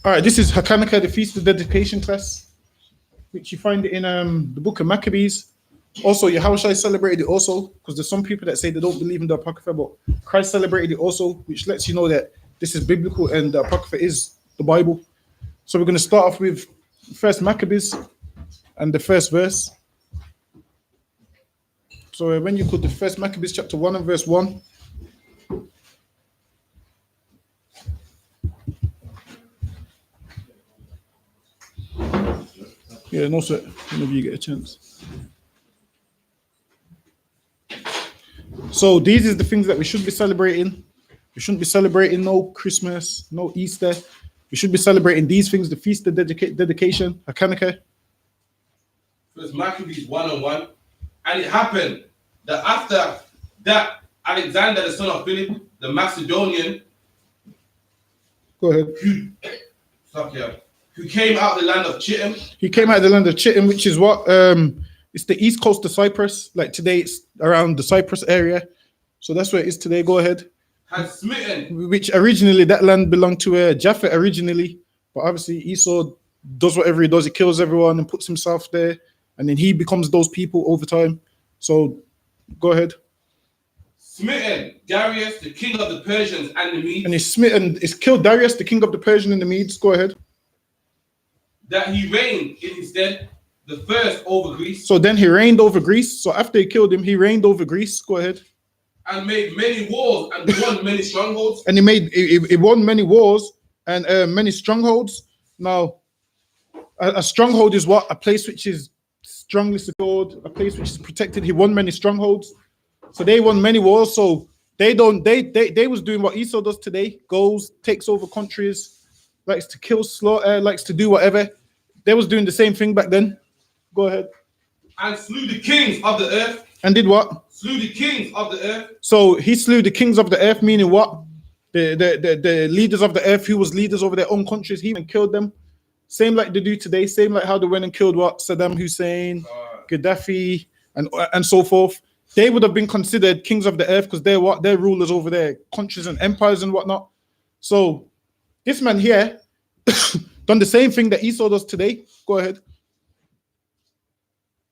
All right, this is Hachaanakah, the Feast of Dedication class, which you find in the book of Maccabees. Also, Yahushua celebrated it also, because there's some people that say they don't believe in the Apocrypha, but Christ celebrated it also, which lets you know that this is biblical and the Apocrypha is the Bible. So we're going to start off with first Maccabees and the first verse. So when you put the first Maccabees chapter 1 and verse 1. Yeah, no sir, whenever you get a chance. So these is the things that we should be celebrating. We shouldn't be celebrating no Christmas, no Easter. We should be celebrating these things, the Feast of Dedication, Hachaanakah. First Maccabees 1 and 1. And it happened that after that, Alexander, the son of Philip, the Macedonian, Go ahead. Who came out of the land of Chittim. He came out of the land of Chittim, which is what? It's the east coast of Cyprus. Like today, it's around the Cyprus area. So that's where it is today. Go ahead. Had smitten. Which originally, that land belonged to Japheth originally. But obviously, Esau does whatever he does. He kills everyone and puts himself there. And then he becomes those people over time. So go ahead. Smitten Darius, the king of the Persians and the Medes. And he's killed Darius, the king of the Persian and the Medes. Go ahead. That he reigned in his stead, the first over Greece. So then he reigned over Greece. So after he killed him, he reigned over Greece. Go ahead. And made many wars and won many strongholds. And he won many wars and many strongholds. Now, a stronghold is what? A place which is strongly secured, a place which is protected. He won many strongholds. So they won many wars. So they was doing what Esau does today. Goes, takes over countries, likes to kill, slaughter, likes to do whatever. They was doing the same thing back then. Go ahead. And slew the kings of the earth. And did what? Slew the kings of the earth. So he slew the kings of the earth, meaning what? The leaders of the earth who was leaders over their own countries, he even killed them. Same like they do today, same like how they went and killed what? Saddam Hussein, Gaddafi, and so forth. They would have been considered kings of the earth because they're what? They're rulers over their countries and empires and whatnot. So this man here done the same thing that Esau does today. Go ahead.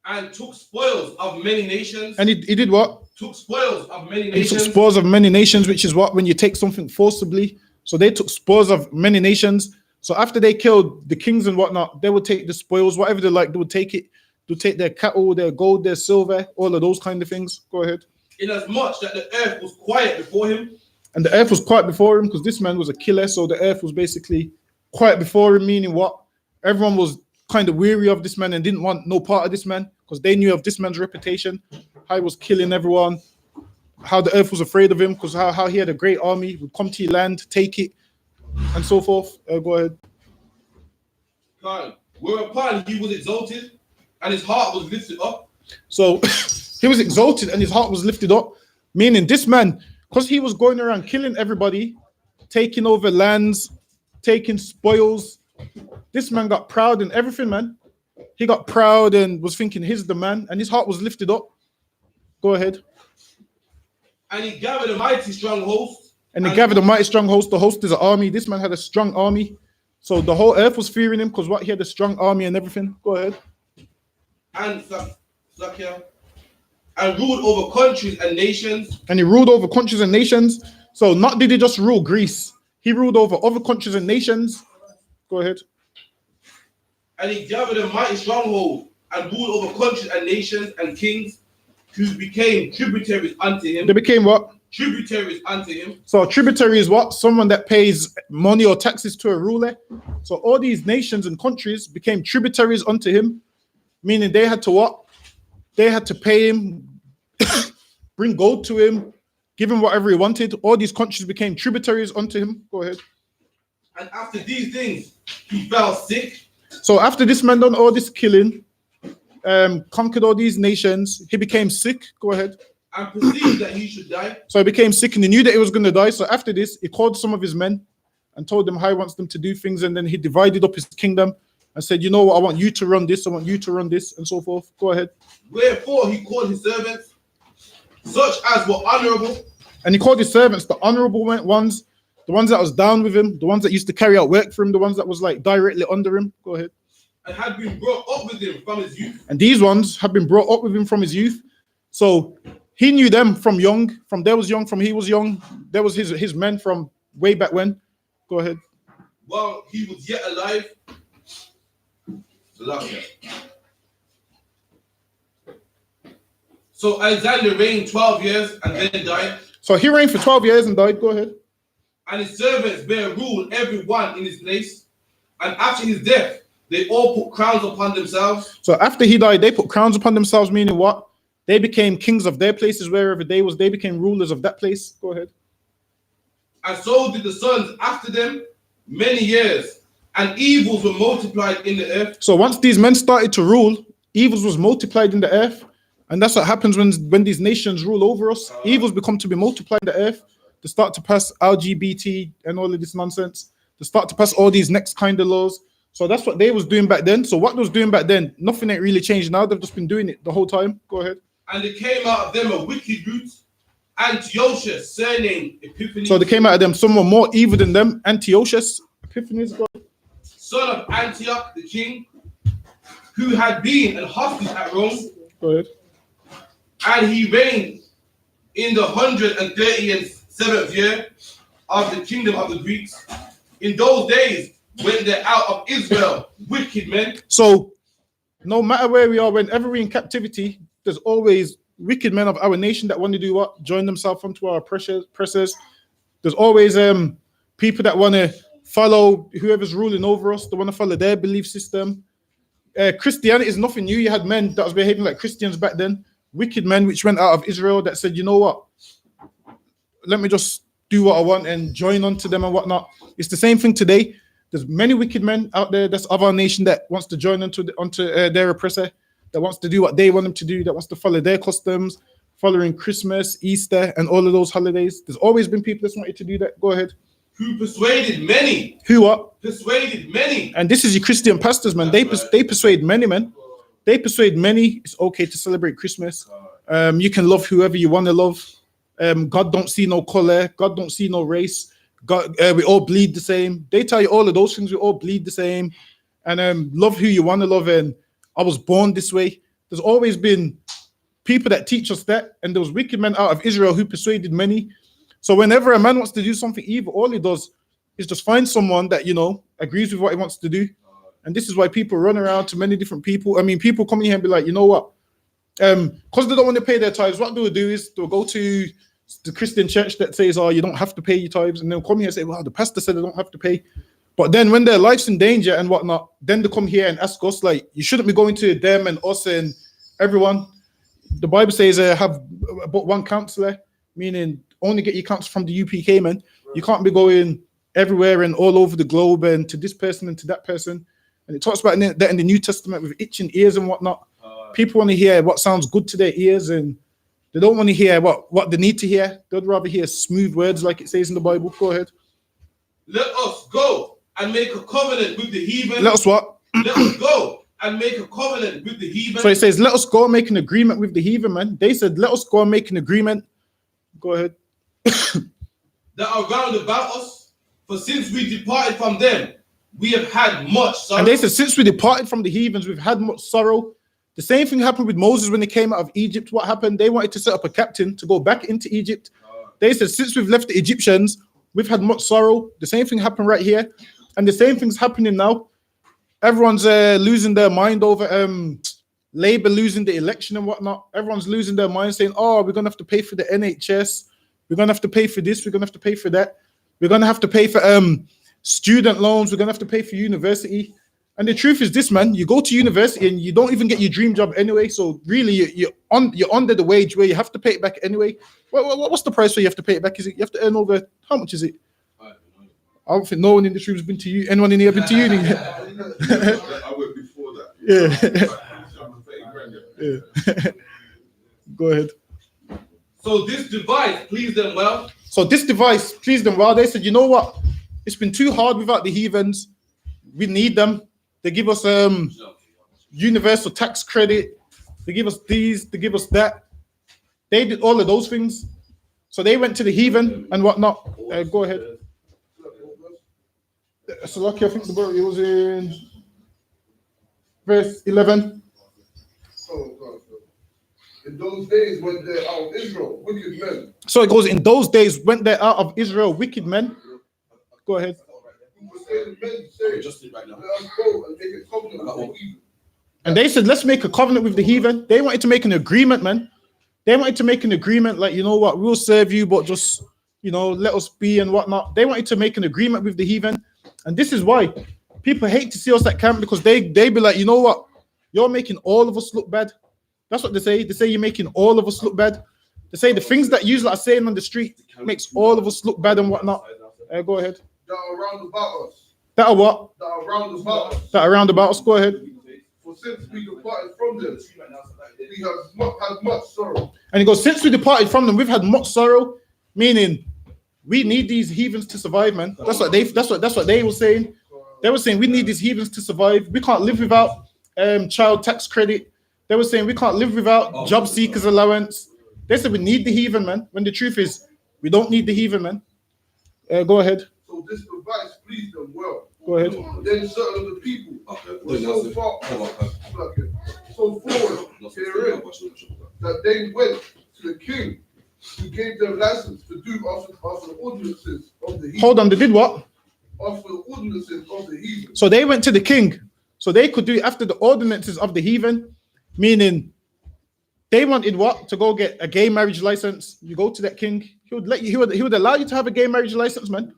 And took spoils of many nations. And he did what? Took spoils of many He nations. took spoils of many nations, which is what? When you take something forcibly. So they took spoils of many nations. So after they killed the kings and whatnot, they would take the spoils, whatever they like, they would take it. They would take their cattle, their gold, their silver, all of those kind of things. Go ahead. Inasmuch that the earth was quiet before him. And the earth was quiet before him because this man was a killer. So the earth was basically quiet before him, meaning what? Everyone was kind of weary of this man and didn't want no part of this man because they knew of this man's reputation, how he was killing everyone, how the earth was afraid of him because how he had a great army, would come to your land, take it, and so forth. Go ahead. Whereupon he was exalted and his heart was lifted up. So he was exalted and his heart was lifted up, meaning this man, because he was going around killing everybody, taking over lands, taking spoils, this man got proud and everything, man. He got proud and was thinking he's the man and his heart was lifted up. Go ahead. And he gathered a mighty strong host. And he gathered a mighty strong host. The host is an army. This man had a strong army. So the whole earth was fearing him because what? He had a strong army and everything. Go ahead. And ruled over countries and nations. And he ruled over countries and nations. So not did he just rule Greece. He ruled over other countries and nations. Go ahead. And he gathered a mighty stronghold and ruled over countries and nations and kings who became tributaries unto him. They became what? Tributaries unto him. So a tributary is what? Someone that pays money or taxes to a ruler. So all these nations and countries became tributaries unto him, meaning they had to what? They had to pay him, bring gold to him, give him whatever he wanted. All these countries became tributaries unto him. Go ahead. And after these things, he fell sick. So after this man done all this killing, conquered all these nations, he became sick. Go ahead. And perceived that he should die. So he became sick and he knew that he was going to die. So after this, he called some of his men and told them how he wants them to do things. And then he divided up his kingdom and said, you know what, I want you to run this, I want you to run this, and so forth. Go ahead. Wherefore he called his servants, such as were honorable. And he called his servants the honorable ones, the ones that was down with him, the ones that used to carry out work for him, the ones that was like directly under him. Go ahead. And had been brought up with him from his youth. And these ones have been brought up with him from his youth. So he knew them from young, from they was young, from he was young. There was his men from way back when. Go ahead. While he was yet alive. The last year. So Alexander reigned 12 years and then died. So he reigned for 12 years and died. Go ahead. And his servants bare rule every one in his place. And after his death, they all put crowns upon themselves. So after he died, they put crowns upon themselves, meaning what? They became kings of their places wherever they was. They became rulers of that place. Go ahead. And so did the sons after them many years. And evils were multiplied in the earth. So once these men started to rule, evils was multiplied in the earth. And that's what happens when these nations rule over us. Evils become to be multiplied in the earth. They start to pass LGBT and all of this nonsense. They start to pass all these next kind of laws. So that's what they was doing back then. So what they was doing back then, nothing ain't really changed now. They've just been doing it the whole time. Go ahead. And there came out of them a wicked root, Antiochus, surnamed Epiphanes. So they came out of them someone more evil than them, Antiochus, Epiphanes, son of Antioch, the king, who had been an hostage at Rome. Go ahead. And he reigned in the 137th year of the kingdom of the Greeks. In those days, when they're out of Israel, wicked men. So, no matter where we are, whenever we're in captivity, there's always wicked men of our nation that want to do what? Join themselves onto our oppressors. There's always people that want to follow whoever's ruling over us. They want to follow their belief system. Christianity is nothing new. You had men that was behaving like Christians back then. Wicked men which went out of Israel that said, you know what? Let me just do what I want and join onto them and whatnot. It's the same thing today. There's many wicked men out there that's of our nation that wants to join onto their oppressor, that wants to do what they want them to do, that wants to follow their customs, following Christmas, Easter, and all of those holidays. There's always been people that's wanted to do that. Go ahead. Who persuaded many. Who what? Persuaded many. And this is your Christian pastors, man. They persuade many, man. They persuade many. It's okay to celebrate Christmas. You can love whoever you want to love. God don't see no color. God don't see no race. God, we all bleed the same. They tell you all of those things. We all bleed the same. And love who you want to love. And I was born this way. There's always been people that teach us that. And there was wicked men out of Israel who persuaded many. So whenever a man wants to do something evil, all he does is just find someone that, you know, agrees with what he wants to do. And this is why people run around to many different people. I mean, people come in here and be like, you know what? Because they don't want to pay their tithes, what they'll do is they'll go to the Christian church that says, oh, you don't have to pay your tithes. And they'll come here and say, well, the pastor said they don't have to pay. But then when their life's in danger and whatnot, then they come here and ask us, like, you shouldn't be going to them and us and everyone. The Bible says have but one counselor, meaning only get your counsel from the UPK, man. You can't be going everywhere and all over the globe and to this person and to that person. And it talks about that in the New Testament with itching ears and whatnot. People want to hear what sounds good to their ears, and they don't want to hear what they need to hear. They'd rather hear smooth words like it says in the Bible. Go ahead. Let us go and make a covenant with the heathen. Let us what? Let us go and make a covenant with the heathen. So it says, let us go and make an agreement with the heathen, man. They said, let us go and make an agreement. Go ahead. That are round about us, for since we departed from them, we have had much sorrow. And they said, since we departed from the heathens, we've had much sorrow. The same thing happened with Moses when they came out of Egypt. What happened? They wanted to set up a captain to go back into Egypt. They said, since we've left the Egyptians, we've had much sorrow. The same thing happened right here. And the same thing's happening now. Everyone's losing their mind over Labour losing the election and whatnot. Everyone's losing their mind saying, oh, we're going to have to pay for the NHS. We're going to have to pay for this. We're going to have to pay for that. We're going to have to pay for student loans. We're going to have to pay for university. And the truth is this, man, you go to university and you don't even get your dream job anyway. So really, you're under the wage where you have to pay it back anyway. What's the price where you have to pay it back? Is it you have to earn over, how much is it? I don't think no one in this room has been to you. Anyone in here been to uni? I went before that. Yeah. Go ahead. So this device pleased them well. They said, you know what? It's been too hard without the heathens. We need them. They give us universal tax credit. They give us these. They give us that. They did all of those things. So they went to the heathen and whatnot. Go ahead. So lucky, I think the word it was in verse 11. In those days went there out of Israel wicked men. So it goes, in those days went there out of Israel wicked men. Go ahead. And they said, let's make a covenant with the heathen. They wanted to make an agreement, man. They wanted to make an agreement like, you know what, we'll serve you, but just, you know, let us be and whatnot. They wanted to make an agreement with the heathen. And this is why people hate to see us at camp, because they be like, you know what, you're making all of us look bad. That's what they say. They say you're making all of us look bad. They say the things that you are saying on the street makes all of us look bad and whatnot. Go ahead. That are round about us. That are what? That are round about us. That are round about us. Go ahead. For since we departed from them, we have had much sorrow. And he goes, since we departed from them, we've had much sorrow, meaning we need these heathens to survive, man. That's what they were saying. They were saying we need these heathens to survive. We can't live without child tax credit. They were saying we can't live without job seekers allowance. They said we need the heathen, man. When the truth is, we don't need the heathen, man. Go ahead. So this device pleased them well. Go ahead. Then certain of the people were so forward herein that they went to the king, who gave them license to do after the ordinances of the heathen. Hold on, they did what? After the ordinances of the heathen. So they went to the king, so they could do it after the ordinances of the heathen, meaning they wanted what? To go get a gay marriage license. You go to that king, he would let you. He would allow you to have a gay marriage license, man.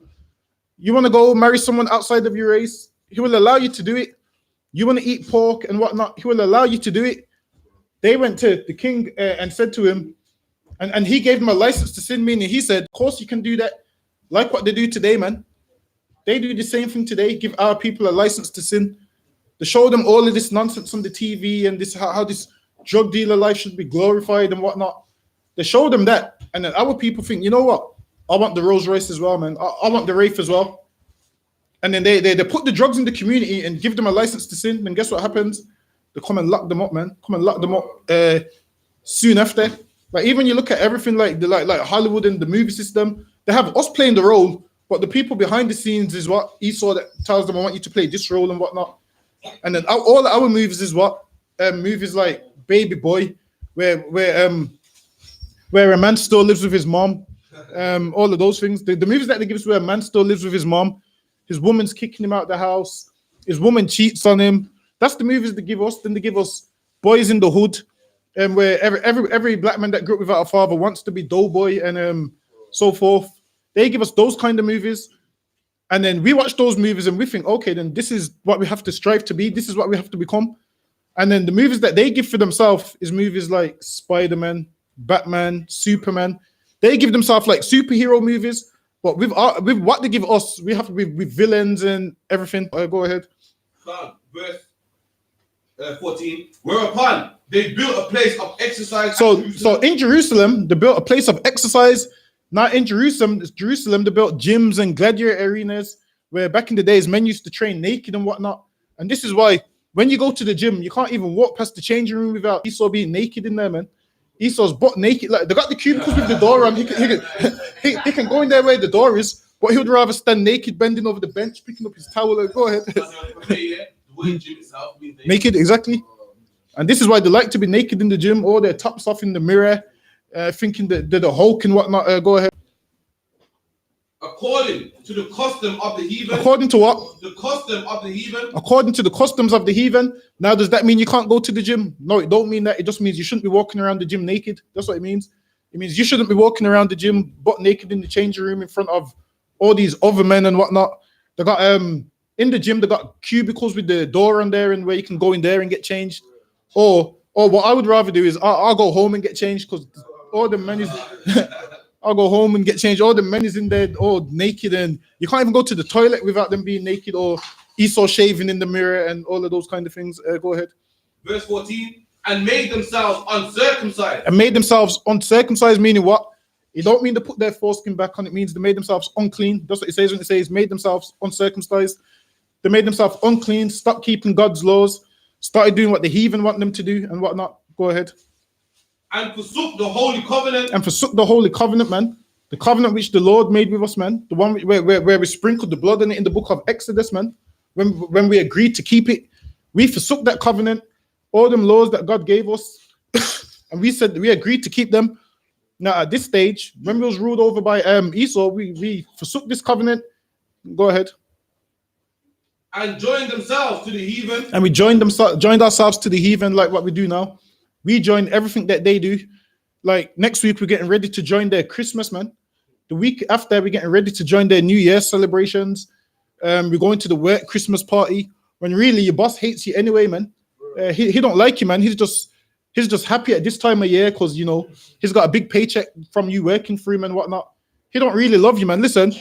You want to go marry someone outside of your race, he will allow you to do it. You want to eat pork and whatnot, he will allow you to do it. They went to the king and said to him, and he gave him a license to sin, meaning he said, of course you can do that, like what they do today, man. They do the same thing today, give our people a license to sin. They show them all of this nonsense on the TV and this how this drug dealer life should be glorified and whatnot. They show them that, and then our people think, you know what? I want the Rolls Royce as well, man. I want the Wraith as well. And then they put the drugs in the community and give them a license to sin. And guess what happens? They come and lock them up, man. Come and lock them up soon after. Like even you look at everything like Hollywood and the movie system, they have us playing the role, but the people behind the scenes is what Esau that tells them, I want you to play this role and whatnot. And then all our movies is what? Movies like Baby Boy, where a man still lives with his mom. All of those things. The movies that they give us where a man still lives with his mom, his woman's kicking him out the house, his woman cheats on him. That's the movies they give us. Then they give us Boys in the Hood, where every black man that grew up without a father wants to be doughboy and so forth. They give us those kind of movies, and then we watch those movies and we think, okay, then this is what we have to strive to be. This is what we have to become. And then the movies that they give for themselves is movies like Spider-Man, Batman, Superman. They give themselves like superhero movies, but with what they give us, we have to be with villains and everything. Go ahead. Verse 14. Whereupon they built a place of exercise. So in Jerusalem, they built a place of exercise. Not in Jerusalem, they built gyms and gladiator arenas where back in the days men used to train naked and whatnot. And this is why when you go to the gym, you can't even walk past the changing room without Esau being naked in there, man. Esau's butt naked. Like they got the cubicles with the door on. He can go in there where the door is, but he would rather stand naked, bending over the bench, picking up his towel. Like, go ahead. Naked, exactly. And this is why they like to be naked in the gym, or their tops off in the mirror, thinking that they're the Hulk and whatnot. Go ahead. According to the custom of the heathen. According to what? The custom of the heathen. According to the customs of the heathen. Now, does that mean you can't go to the gym? No, it don't mean that. It just means you shouldn't be walking around the gym naked. That's what it means. It means you shouldn't be walking around the gym butt naked in the changing room in front of all these other men and whatnot. They got In the gym, they got cubicles with the door on there and where you can go in there and get changed. Or what I would rather do is I'll go home and get changed because all the men is I'll go home and get changed. All the men is in there all naked and you can't even go to the toilet without them being naked or Esau shaving in the mirror and all of those kind of things. Go ahead. Verse 14, and made themselves uncircumcised. And made themselves uncircumcised, meaning what? It don't mean to put their foreskin back on. It means they made themselves unclean. That's what it says when it says made themselves uncircumcised. They made themselves unclean, stopped keeping God's laws, started doing what the heathen want them to do and whatnot. Go ahead. And forsook the holy covenant. And forsook the holy covenant, man. The covenant which the Lord made with us, man. The one where we sprinkled the blood in it in the book of Exodus, man. When we agreed to keep it, we forsook that covenant, all them laws that God gave us, and we said we agreed to keep them. Now at this stage, when we was ruled over by Esau, we forsook this covenant. Go ahead. And joined themselves to the heathen. And we joined ourselves to the heathen, like what we do now. We join everything that they do. Like next week, we're getting ready to join their Christmas, man. The week after, we're getting ready to join their New Year celebrations. We're going to the work Christmas party. When really your boss hates you anyway, man. He don't like you, man. He's just happy at this time of year because, you know, he's got a big paycheck from you working for him and whatnot. He don't really love you, man. Listen,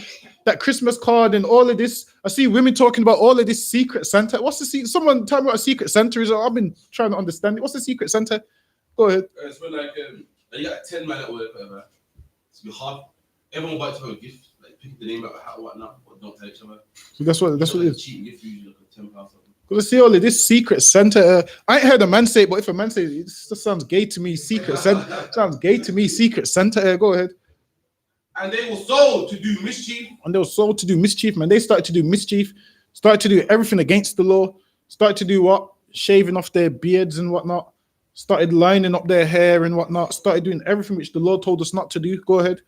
that Christmas card and all of this. I see women talking about all of this secret Santa. What's the secret? Someone tell me what a secret Santa is. I've been trying to understand it. What's the secret Santa? Go ahead. It's when like you got 10 men at work, whatever. It's be hard. Everyone buys a gift, like pick the name out of hat or whatnot, but don't tell each other. So that's what it is. Cheating gift usually like a £10 something. Because I see all of this secret Santa. I ain't heard a man say it, but if a man says it, just sounds gay to me. Secret Santa sounds gay to me. Secret Santa. Go ahead. And they were sold to do mischief. And they were sold to do mischief, man. They started to do mischief, started to do everything against the law, started to do what? Shaving off their beards and whatnot, started lining up their hair and whatnot, started doing everything which the Lord told us not to do. Go ahead.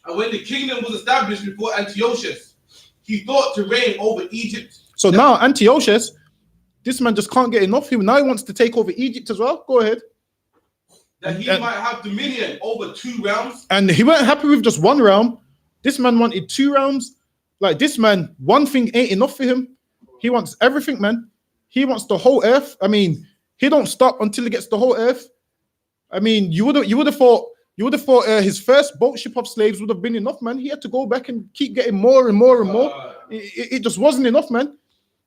And when the kingdom was established before Antiochus, he thought to reign over Egypt. So now Antiochus, this man just can't get enough. Now he wants to take over Egypt as well. Go ahead. That he might have dominion over 2 realms. And he weren't happy with just 1 realm. This man wanted 2 realms. Like this man, one thing ain't enough for him. He wants everything, man. He wants the whole earth. I mean, he don't stop until he gets the whole earth. I mean, you would have thought his first boat ship of slaves would have been enough, man. He had to go back and keep getting more and more and more. It just wasn't enough, man.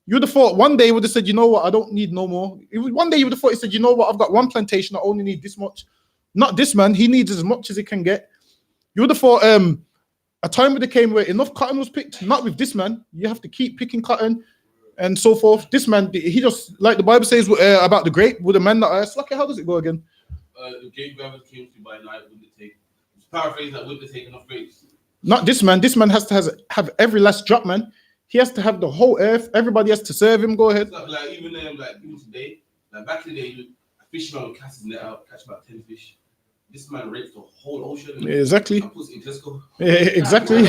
You would have thought one day he would have said, you know what, I don't need no more. One day you would have thought he said, you know what, I've got 1 plantation, I only need this much. Not this man, he needs as much as he can get. You would have thought a time would have came where enough cotton was picked. Not with this man. You have to keep picking cotton and so forth. This man, he just, like the Bible says about the grape, with a man that Slacky, how does it go again? The grape growers came to by night, wouldn't take. It's paraphrasing that wouldn't take enough grapes. Not this man. This man has to have every last drop, man. He has to have the whole earth. Everybody has to serve him. Go ahead. Like even today, like back in the day, a fisherman would cast his net out, catch about 10 fish. This man rapes the whole ocean. Exactly. Puts it in Tesco. Exactly.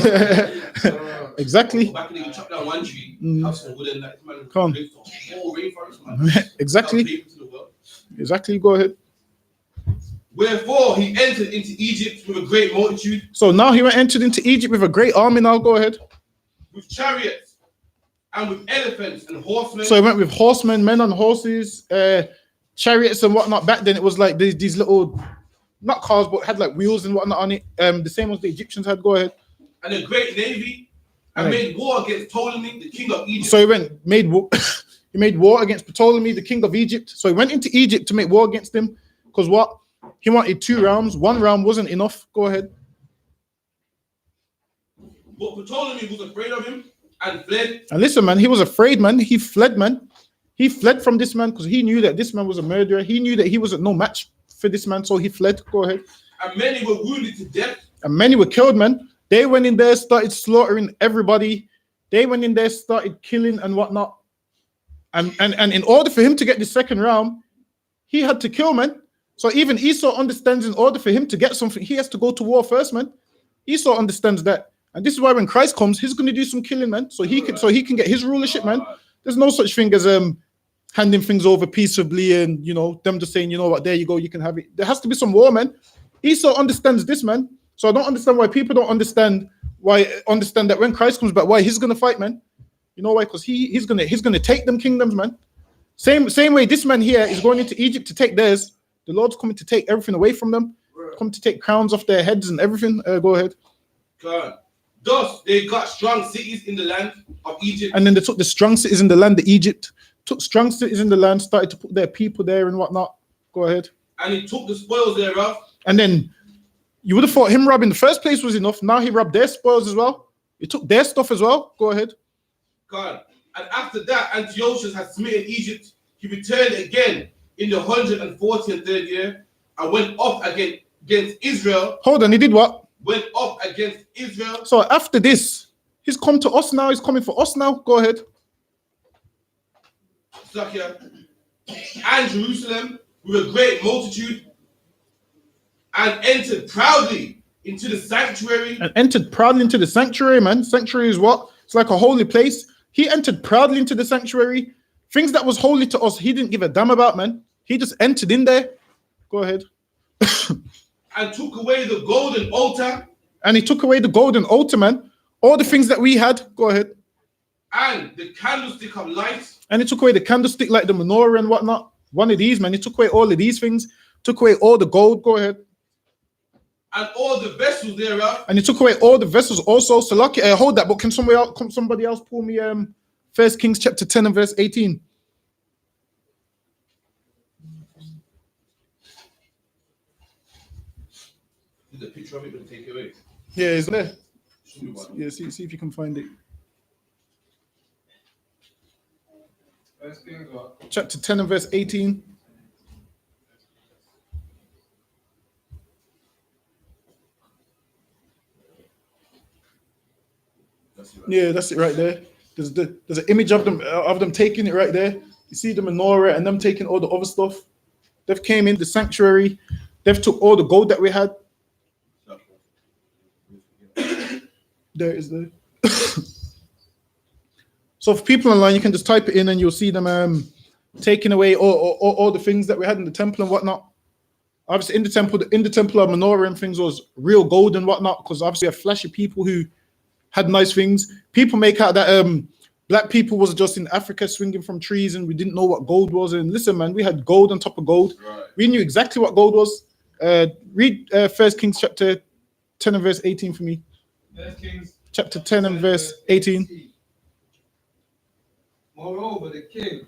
Exactly. Back in the day, you chop down one tree, have some wood and that man Come. rapes the whole rainforest, man. Exactly. Exactly. Go ahead. Wherefore he entered into Egypt with a great multitude. So now he entered into Egypt with a great army. Now go ahead. With chariots and with elephants and horsemen. So he went with horsemen, men on horses, chariots and whatnot. Back then it was like these little, not cars, but had like wheels and whatnot on it. The same as the Egyptians had. Go ahead. And a great navy, and made war against Ptolemy, the king of Egypt. So he made war against Ptolemy, the king of Egypt. So he went into Egypt to make war against him. Because what? He wanted 2 realms. 1 realm wasn't enough. Go ahead. But Ptolemy was afraid of him and fled. And listen, man, he was afraid, man. He fled, man. He fled from this man because he knew that this man was a murderer. He knew that he wasn't no match for this man, so he fled. Go ahead. And many were wounded to death. And many were killed, man. They went in there, started slaughtering everybody. They went in there, started killing and whatnot. And in order for him to get the 2nd realm, he had to kill, man. So even Esau understands in order for him to get something, he has to go to war first, man. Esau understands that. And this is why when Christ comes, he's going to do some killing, man. So he can get his rulership, man. There's no such thing as handing things over peaceably and, you know, them just saying, you know what, there you go, you can have it. There has to be some war, man. Esau understands this, man. So I don't understand why people don't understand that when Christ comes back, why he's going to fight, man. You know why? Because he's gonna take them kingdoms, man. Same way this man here is going into Egypt to take theirs. The Lord's coming to take everything away from them. Come to take crowns off their heads and everything. Go ahead. God. Thus they got strong cities in the land of Egypt. And then they took the strong cities in the land of Egypt. Took strong cities in the land, started to put their people there and whatnot. Go ahead. And he took the spoils thereof. And then you would have thought him robbing the first place was enough. Now he robbed their spoils as well. He took their stuff as well. Go ahead. God. And after that, Antiochus had smitten Egypt. He returned again in the 143rd year and went up against Israel. Hold on, he did what? Went up against Israel. So after this, he's come to us now. He's coming for us now. Go ahead. And Jerusalem with a great multitude and entered proudly into the sanctuary. And entered proudly into the sanctuary, man. Sanctuary is what? It's like a holy place. He entered proudly into the sanctuary. Things that was holy to us, he didn't give a damn about, man. He just entered in there. Go ahead. And took away the golden altar. And he took away the golden altar, man. All the things that we had. Go ahead. And the candlestick of light. And he took away the candlestick like the menorah and whatnot. One of these, man. He took away all of these things. Took away all the gold. Go ahead. And all the vessels thereof. And he took away all the vessels also. So lucky, hold that. But can somebody else pull me 1 Kings chapter 10 and verse 18? The picture of it will take away. Yeah, it's there. Yeah, see if you can find it. Chapter 10 and verse 18. Yeah, that's it right there. There's an image of them taking it right there. You see the menorah and them taking all the other stuff. They've came in the sanctuary. They've took all the gold that we had. There it is there. So for people online, you can just type it in and you'll see them taking away all the things that we had in the temple and whatnot. Obviously, in the temple of menorah and things was real gold and whatnot, because obviously we have flashy people who had nice things. People make out that black people was just in Africa swinging from trees and we didn't know what gold was. And listen, man, we had gold on top of gold. Right. We knew exactly what gold was. Read 1 Kings chapter 10 and verse 18 for me. 1 Kings chapter 10 and verse 18. Moreover, the king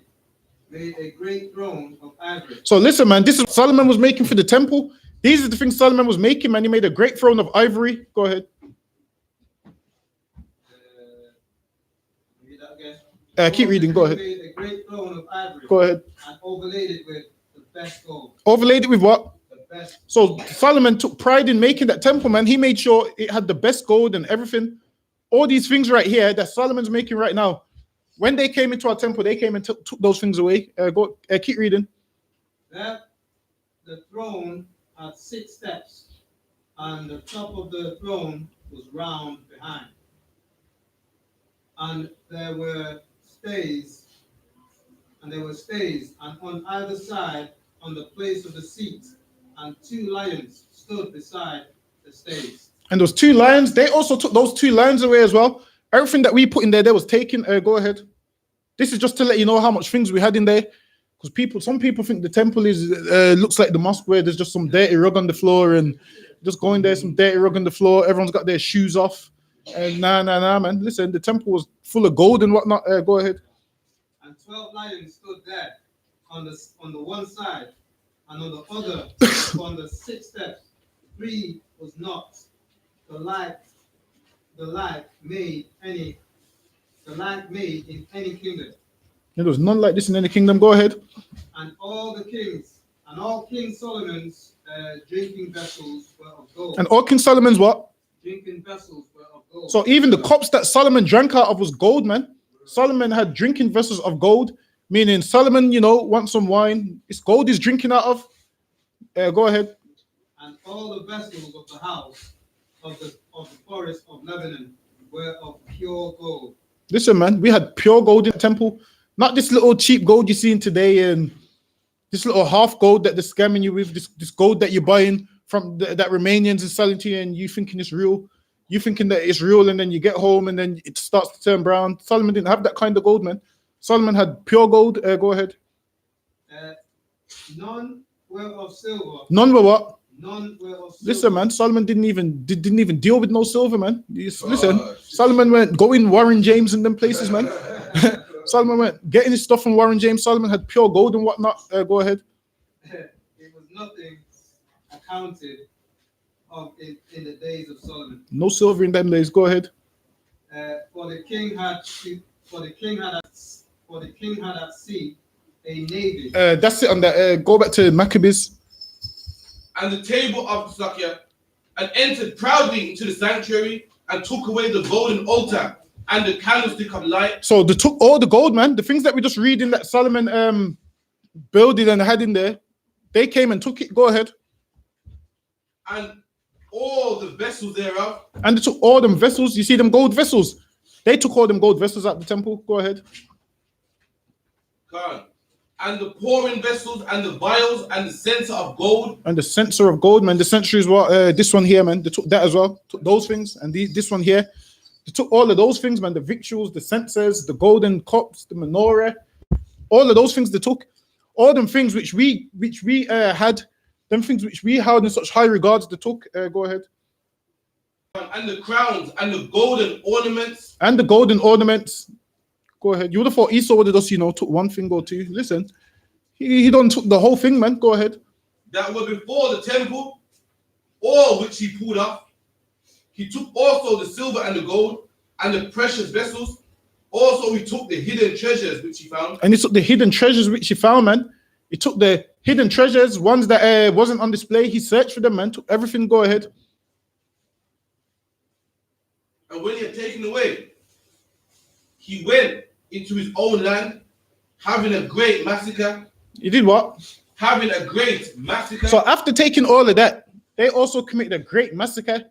made a great throne of ivory. So listen, man, this is what Solomon was making for the temple. These are the things Solomon was making, man. He made a great throne of ivory. Go ahead. Read that again. Keep reading. Go ahead. He made a great throne of ivory. Go ahead. And overlaid it with the best gold. Overlaid it with what? The best. So Solomon took pride in making that temple, man. He made sure it had the best gold and everything. All these things right here that Solomon's making right now. When they came into our temple, they came and took those things away. Keep reading. That the throne had 6 steps, and the top of the throne was round behind. And there were stays, and on either side, on the place of the seat, and 2 lions stood beside the stays. And those 2 lions, they also took those 2 lions away as well. Everything that we put in there was taken. Go ahead. This is just to let you know how much things we had in there. Because some people think the temple is looks like the mosque where there's just some dirty rug on the floor and just going there, some dirty rug on the floor. Everyone's got their shoes off. And nah, man. Listen, the temple was full of gold and whatnot. Go ahead. And 12 lions stood there on the one side, and on the other, on the 6 steps, 3 was not the like made in any kingdom. There was none like this in any kingdom. Go ahead. And all King Solomon's drinking vessels were of gold. And all King Solomon's what? Drinking vessels were of gold. So even the cups that Solomon drank out of was gold, man. Solomon had drinking vessels of gold, meaning Solomon, wants some wine. It's gold he's drinking out of. Go ahead. And all the vessels of the house of the forest of Lebanon were of pure gold. Listen, man, we had pure gold in the temple, not this little cheap gold you're seeing today and this little half gold that they're scamming you with, this gold that you're buying from that Romanians are selling to you and you thinking it's real. You thinking that it's real, and then you get home and then it starts to turn brown. Solomon didn't have that kind of gold, man. Solomon had pure gold. Go ahead. None were of silver. None were what? None were of silver. Listen, man. Solomon didn't even deal with no silver, man. Listen, Solomon went going Warren James and them places, man. Solomon went getting his stuff from Warren James. Solomon had pure gold and whatnot. Go ahead. It was nothing accounted of in the days of Solomon. No silver in them days. Go ahead. For the king had at sea a navy. That's it on that. Go back to Maccabees. And the table of Sakya, and entered proudly into the sanctuary, and took away the golden altar and the candlestick of light. So they took all the gold, man. The things that we just read in that Solomon building and had in there, they came and took it. Go ahead. And all the vessels thereof. And they took all them vessels. You see them gold vessels? They took all them gold vessels out the temple. Go ahead. God. And the pouring vessels and the vials and the censer of gold. And the censer of gold, man. The censer is what? This one here, man. They took that as well. Took those things. And this one here. They took all of those things, man. The victuals, the censers, the golden cups, the menorah. All of those things they took. All them things which we had. Them things which we held in such high regards they took. Go ahead. And the crowns and the golden ornaments. And the golden ornaments. Go ahead. You would have thought Esau would have just, took one thing or two. Listen, he done took the whole thing, man. Go ahead. That were before the temple, all which he pulled off. He took also the silver and the gold and the precious vessels. Also, he took the hidden treasures which he found. And he took the hidden treasures which he found, man. He took the hidden treasures, ones that wasn't on display. He searched for them, man. Took everything. Go ahead. And when he had taken away, he went into his own land, having a great massacre. He did what? Having a great massacre. So after taking all of that, they also committed a great massacre.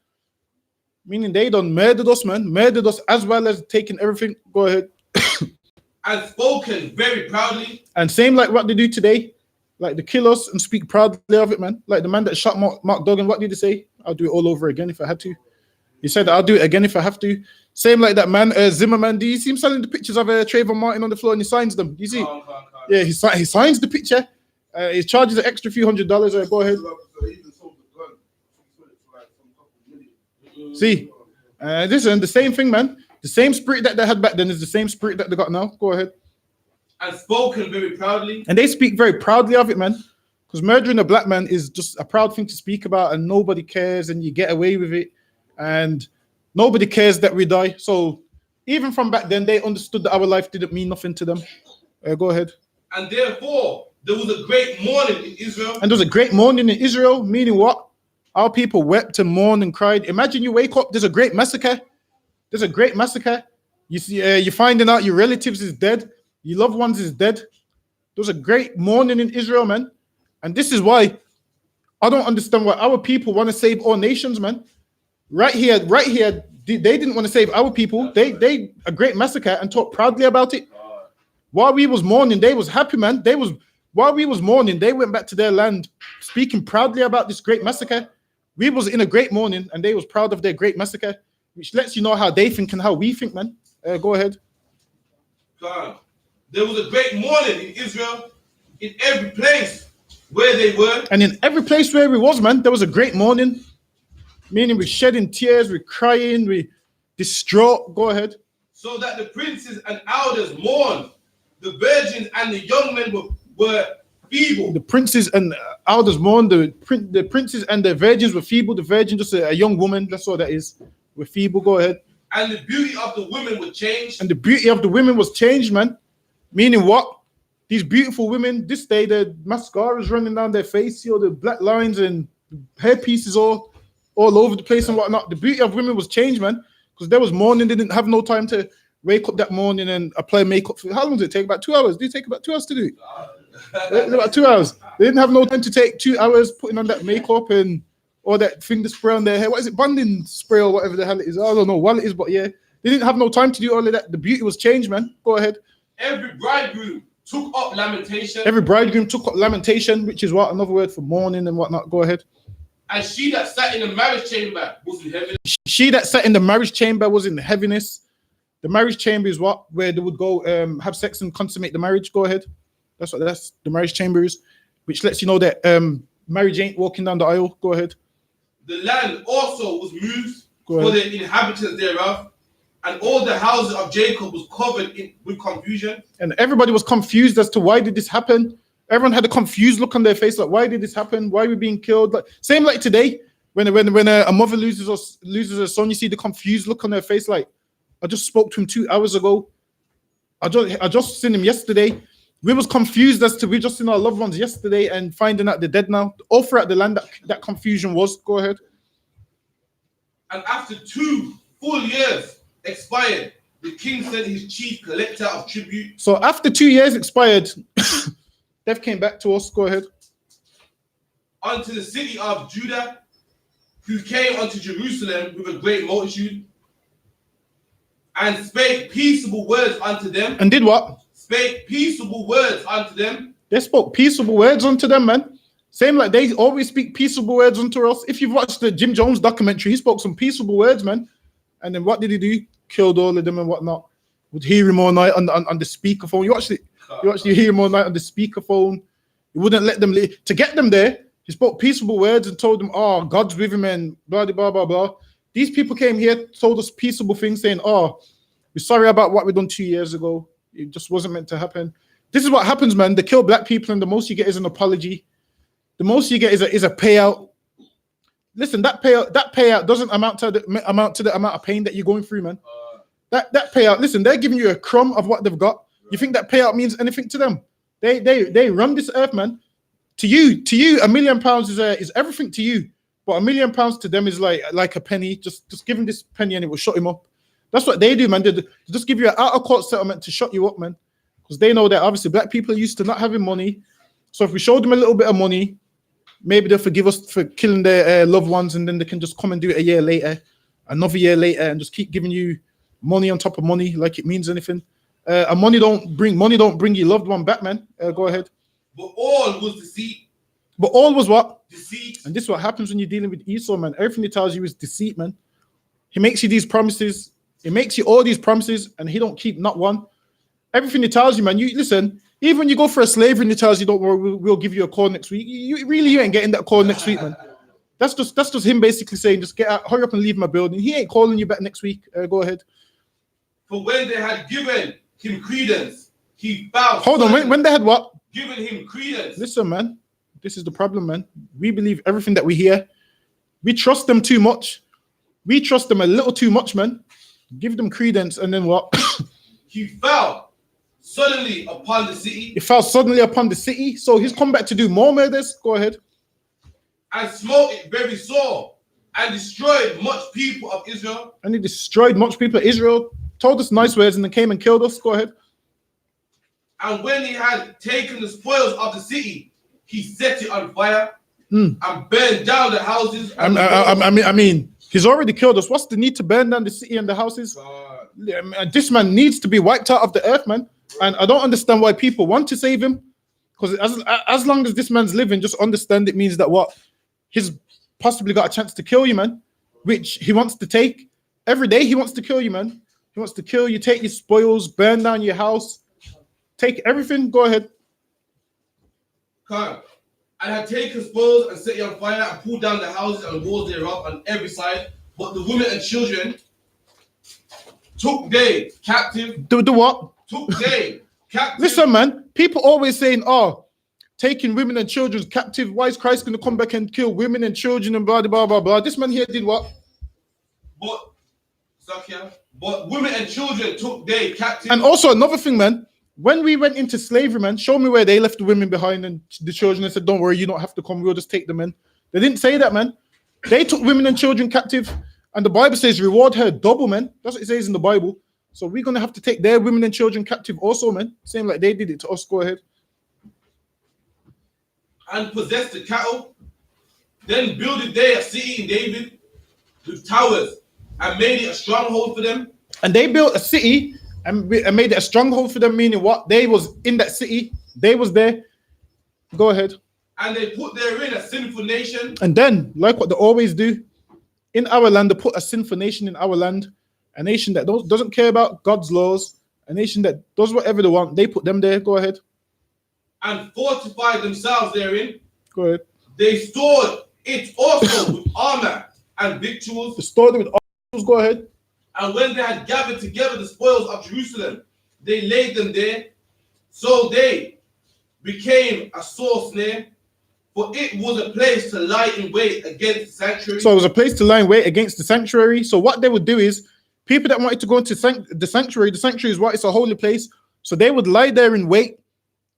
Meaning they done murdered us, man. Murdered us as well as taking everything. Go ahead. And spoken very proudly. And same like what they do today. Like they kill us and speak proudly of it, man. Like the man that shot Mark Duggan, what did he say? I'll do it all over again if I had to. He said I'll do it again if I have to. Same like that man, Zimmerman. Do you see him selling the pictures of Trayvon Martin on the floor and he signs them? Do you see? Yeah, he signs the picture. He charges an extra few $100. Go ahead. See, listen, the same thing, man. The same spirit that they had back then is the same spirit that they got now. Go ahead. And spoken very proudly. And they speak very proudly of it, man. Because murdering a black man is just a proud thing to speak about, and nobody cares, and you get away with it, and nobody cares that we die. So even from back then, they understood that our life didn't mean nothing to them. Go ahead. And therefore, there was a great mourning in Israel. And there was a great mourning in Israel, meaning what? Our people wept and mourned and cried. Imagine you wake up, there's a great massacre. There's a great massacre. You see, you're finding out your relatives is dead. Your loved ones is dead. There's a great mourning in Israel, man. And this is why I don't understand why our people want to save all nations, man. Right here, they didn't want to save our people. They a great massacre and talk proudly about it. While we was mourning, they was happy, man. While we was mourning, they went back to their land speaking proudly about this great massacre. We was in a great mourning and they was proud of their great massacre, which lets you know how they think and how we think, man. Go ahead. God, there was a great mourning in Israel in every place where they were. And in every place where we was, man, there was a great mourning. Meaning we're shedding tears, we're crying, we distraught. Go ahead. So that the princes and elders mourned. The virgins and the young men were feeble. The princes and elders mourned. The princes and the virgins were feeble. The virgin, just a young woman, that's all that is. We're feeble. Go ahead. And the beauty of the women was changed. And the beauty of the women was changed, man. Meaning what? These beautiful women, this day, the mascara's running down their face, the black lines and hair pieces all over the place and whatnot. The beauty of women was changed, man. Because there was mourning. They didn't have no time to wake up that morning and apply makeup. How long did it take? About 2 hours. Did it take about 2 hours to do it? About 2 hours. They didn't have no time to take 2 hours putting on that makeup and all that thing to spray on their hair. What is it? Bonding spray or whatever the hell it is. I don't know what it is, but yeah. They didn't have no time to do all of that. The beauty was changed, man. Go ahead. Every bridegroom took up lamentation. Every bridegroom took up lamentation, which is what? Another word for mourning and whatnot. Go ahead. And she that sat in the marriage chamber was in heaven. She that sat in the marriage chamber was in heaviness. The marriage chamber is what? Where they would go have sex and consummate the marriage. Go ahead. That's what the marriage chamber is, which lets you know that marriage ain't walking down the aisle. Go ahead. The land also was moved for the inhabitants thereof, and all the houses of Jacob was covered with confusion. And everybody was confused as to why did this happen. Everyone had a confused look on their face, like, why did this happen? Why are we being killed? Like, same like today, when a mother loses her son, you see the confused look on their face, like, I just spoke to him 2 hours ago. I just seen him yesterday. We was confused as to we just seen our loved ones yesterday and finding out they're dead now. All throughout the land, that confusion was. Go ahead. And after 2 full years expired, the king sent his chief collector of tribute. So after 2 years expired, death came back to us. Go ahead. Unto the city of Judah, who came unto Jerusalem with a great multitude, and spake peaceable words unto them. And did what? Spake peaceable words unto them. They spoke peaceable words unto them, man. Same like they always speak peaceable words unto us. If you've watched the Jim Jones documentary, he spoke some peaceable words, man. And then what did he do? Killed all of them and whatnot. Would hear him all night on the speakerphone. You actually hear him all night on the speakerphone. He wouldn't let them leave. To get them there, he spoke peaceable words and told them, oh, God's with him and blah, blah, blah, blah. These people came here, told us peaceable things, saying, oh, we're sorry about what we done 2 years ago. It just wasn't meant to happen. This is what happens, man. They kill black people, and the most you get is an apology. The most you get is a payout. Listen, that payout doesn't amount to the amount of pain that you're going through, man. That payout. Listen, they're giving you a crumb of what they've got. You think that payout means anything to them? They run this earth, man. To you, £1 million is everything to you. But £1 million to them is like a penny. Just give him this penny and it will shut him up. That's what they do, man. They just give you an out-of-court settlement to shut you up, man. Because they know that obviously black people are used to not having money. So if we show them a little bit of money, maybe they'll forgive us for killing their loved ones, and then they can just come and do it a year later, another year later, and just keep giving you money on top of money like it means anything. And money don't bring your loved one back, man. Go ahead. But all was deceit. But all was what? Deceit. And this is what happens when you're dealing with Esau, man. Everything he tells you is deceit, man. He makes you these promises. He makes you all these promises, and he don't keep not one. Everything he tells you, man. You listen. Even when you go for a slavery and he tells you, "Don't worry, we'll give you a call next week." You ain't getting that call next week, man. That's just him basically saying, "Just get out, hurry up and leave my building." He ain't calling you back next week. Go ahead. For when they had given him credence, he bowed. Hold on. When they had what? Given him credence. Listen, man. This is the problem, man. We believe everything that we hear. We trust them too much. We trust them a little too much, man. Give them credence, and then what? He fell suddenly upon the city. He fell suddenly upon the city. So he's come back to do more murders. Go ahead. And smote it very sore, and destroyed much people of Israel. And he destroyed much people of Israel. Told us nice words, and then came and killed us. Go ahead. And when he had taken the spoils of the city, he set it on fire and burned down the houses. And I mean, he's already killed us. What's the need to burn down the city and the houses? This man needs to be wiped out of the earth, man. And I don't understand why people want to save him. Because as long as this man's living, just understand it means that what? He's possibly got a chance to kill you, man. Which he wants to take. Every day he wants to kill you, man. He wants to kill you, take your spoils, burn down your house, take everything. Go ahead. Come. And had taken spoils and set it on fire and pulled down the houses and walls thereof on every side. But the women and children took they captive. Do what? Took they captive. Listen, man. People always saying, "Oh, taking women and children captive. Why is Christ going to come back and kill women and children and blah blah blah blah?" This man here did what? But women and children took they captive. And also another thing, man. When we went into slavery, man, show me where they left the women behind and the children and said, "Don't worry, you don't have to come. We'll just take them in." They didn't say that, man. They took women and children captive, and the Bible says, "Reward her double," man. That's what it says in the Bible. So we're gonna have to take their women and children captive also, man. Same like they did it to us. Go ahead. And possessed the cattle. Then builded they a city in David with towers and made it a stronghold for them. And they built a city and made it a stronghold for them, meaning what? They was in that city. They was there. Go ahead. And they put therein a sinful nation. And then, like what they always do, in our land, they put a sinful nation in our land, a nation that doesn't care about God's laws, a nation that does whatever they want. They put them there. Go ahead. And fortified themselves therein. Go ahead. They stored it also with armor and victuals. They stored it with arms. Go ahead. And when they had gathered together the spoils of Jerusalem, they laid them there. So they became a sore snare, for it was a place to lie in wait against the sanctuary. So it was a place to lie in wait against the sanctuary. So what they would do is, people that wanted to go into the sanctuary is what? It's a holy place. So they would lie there and wait,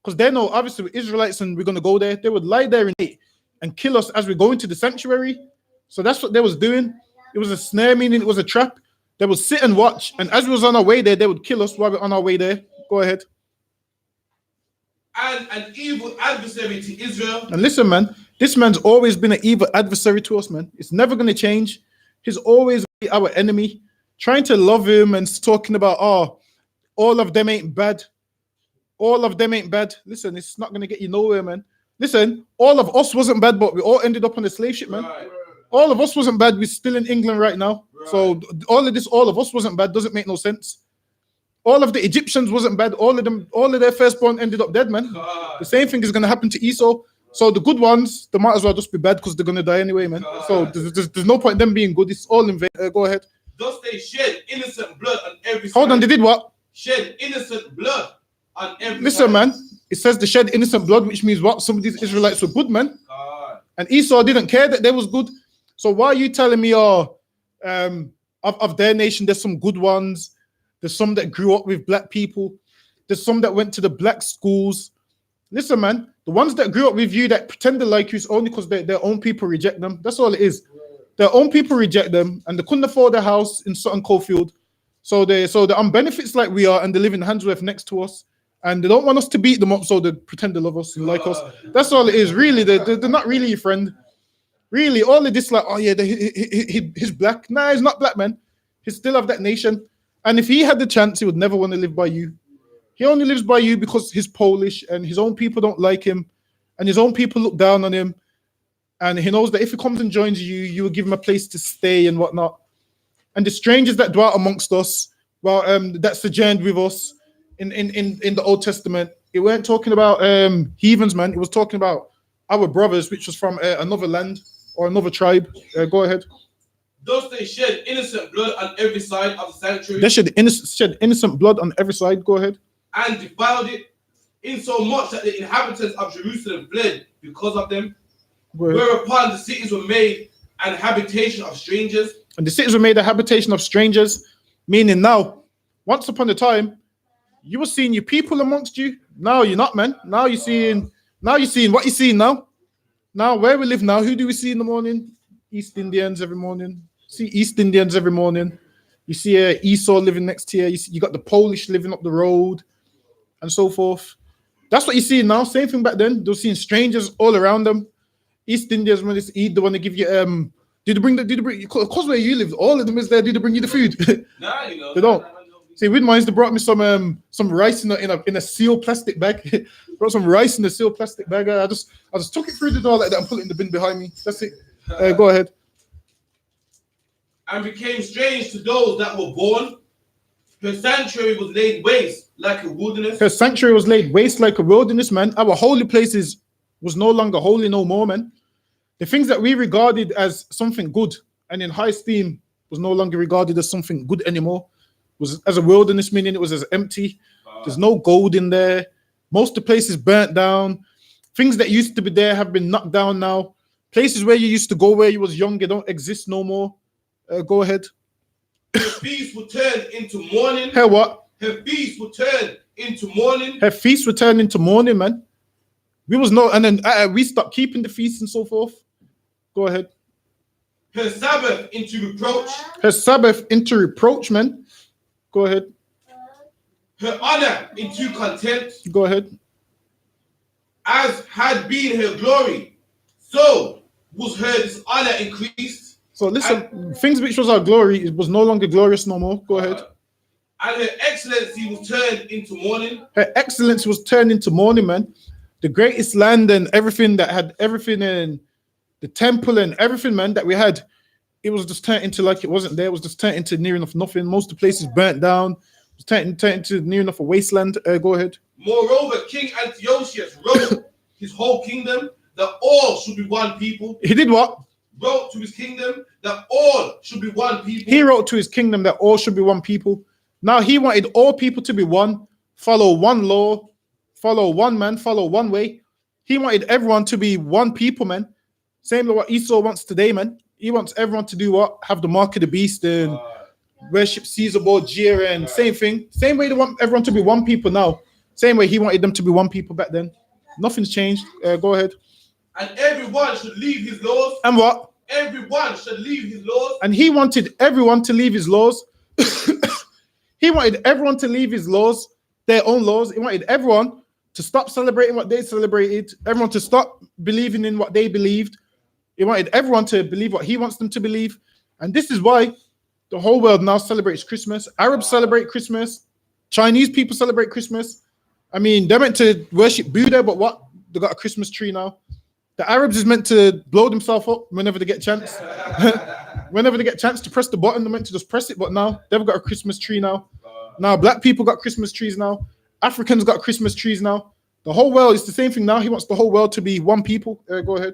because they know, obviously, we're Israelites and we're going to go there. They would lie there and wait and kill us as we go into the sanctuary. So that's what they was doing. It was a snare, meaning it was a trap. They would sit and watch, and as we was on our way there, they would kill us while we're on our way there. Go ahead. And an evil adversary to Israel. And listen, man, this man's always been an evil adversary to us, man. It's never going to change. He's always our enemy, trying to love him and talking about, oh, all of them ain't bad. All of them ain't bad. Listen, it's not going to get you nowhere, man. Listen, all of us wasn't bad, but we all ended up on a slave ship, man. Right. All of us wasn't bad. We're still in England right now. Right. So all of us wasn't bad. Doesn't make no sense. All of the Egyptians wasn't bad. All of their firstborn ended up dead, man. God. The same thing is going to happen to Esau. So the good ones, they might as well just be bad because they're going to die anyway, man. God. So there's no point in them being good. It's all in vain. Go ahead. Thus they shed innocent blood on every side. Hold on, they did what? Shed innocent blood on every Listen, side. man. It says they shed innocent blood, which means what? Some of these Israelites were good, man. God. And Esau didn't care that they was good. So why are you telling me, of their nation, there's some good ones. There's some that grew up with black people. There's some that went to the black schools. Listen, man, the ones that grew up with you that pretended like you is only because their own people reject them. That's all it is. Their own people reject them, and they couldn't afford a house in Sutton Coldfield. So they're on benefits like we are, and they live in Handsworth next to us. And they don't want us to beat them up, so they pretend to love us and like us. That's all it is. Really, they're not really your friend. Really, all of this, like, oh yeah, he's black. Nah, he's not black, man. He's still of that nation. And if he had the chance, he would never want to live by you. He only lives by you because he's Polish and his own people don't like him and his own people look down on him. And he knows that if he comes and joins you, you will give him a place to stay and whatnot. And the strangers that dwelt amongst us, well, that sojourned with us in the Old Testament, it weren't talking about heathens, man. It was talking about our brothers, which was from another land or another tribe. Go ahead. Thus they shed innocent blood on every side of the sanctuary. They shed innocent blood on every side. Go ahead. And defiled it, insomuch that the inhabitants of Jerusalem fled because of them. Whereupon the cities were made an habitation of strangers. And the cities were made a habitation of strangers, meaning now, once upon a time, you were seeing your people amongst you. Now you're not, man. Now you're seeing what you're seeing now. Now where we live now, who do we see in the morning? East Indians every morning. See East Indians every morning. You see Esau living next to you. You got the Polish living up the road, and so forth. That's what you see now. Same thing back then. They're seeing strangers all around them. East Indians, when it's Eid, they want to give you did they bring because where you live, all of them is there. Did they bring you the food? Nah, you know, They don't. See, with mine, they brought me some rice in a sealed plastic bag. Brought some rice in a sealed plastic bag. I just took it through the door like that and put it in the bin behind me. That's it. Go ahead. And became strange to those that were born. Her sanctuary was laid waste like a wilderness. Her sanctuary was laid waste like a wilderness, man. Our holy places was no longer holy no more, man. The things that we regarded as something good and in high esteem was no longer regarded as something good anymore. It was as a wilderness, meaning it was as empty. There's no gold in there. Most of the places burnt down. Things that used to be there have been knocked down now. Places where you used to go where you was younger don't exist no more. Go ahead. Her feasts were turned into mourning. Her what? Her feasts were turned into mourning. Her feasts were turned into mourning, man. We was no, and then we stopped keeping the feasts and so forth. Go ahead. Her Sabbath into reproach. Her Sabbath into reproach, man. Go ahead. Her honor into contempt. Go ahead. As had been her glory, so was her dishonor increased. So listen, things which was our glory, it was no longer glorious no more. Go ahead. And her excellency was turned into mourning. Her excellence was turned into mourning, man. the greatest land and everything that had everything in the temple and everything, man, that we had. It was just turned into like it wasn't there. It was just turned into near enough nothing. Most of the places burnt down. It was turned into near enough a wasteland. Go ahead. Moreover, King Antiochus wrote his whole kingdom that all should be one people. He did what? Wrote to his kingdom that all should be one people. He wrote to his kingdom that all should be one people. Now he wanted all people to be one, follow one law, follow one man, follow one way. He wanted everyone to be one people, man. Same like what Esau wants today, man. He wants everyone to do what? Have the mark of the beast and worship Caesar Borgia and same thing. Same way they want everyone to be one people now. Same way he wanted them to be one people back then. Nothing's changed. Go ahead. And everyone should leave his laws. And what? Everyone should leave his laws. And he wanted everyone to leave his laws. He wanted everyone to leave his laws, their own laws. He wanted everyone to stop celebrating what they celebrated, everyone to stop believing in what they believed. He wanted everyone to believe what he wants them to believe. And this is why the whole world now celebrates Christmas. Arabs celebrate Christmas. Chinese people celebrate Christmas. I mean, they're meant to worship Buddha, but what? They got a Christmas tree now. The Arabs is meant to blow themselves up whenever they get a chance. Whenever they get a chance to press the button, they're meant to just press it. But now they've got a Christmas tree now. Now black people got Christmas trees now. Africans got Christmas trees now. The whole world is the same thing now. He wants the whole world to be one people. Go ahead.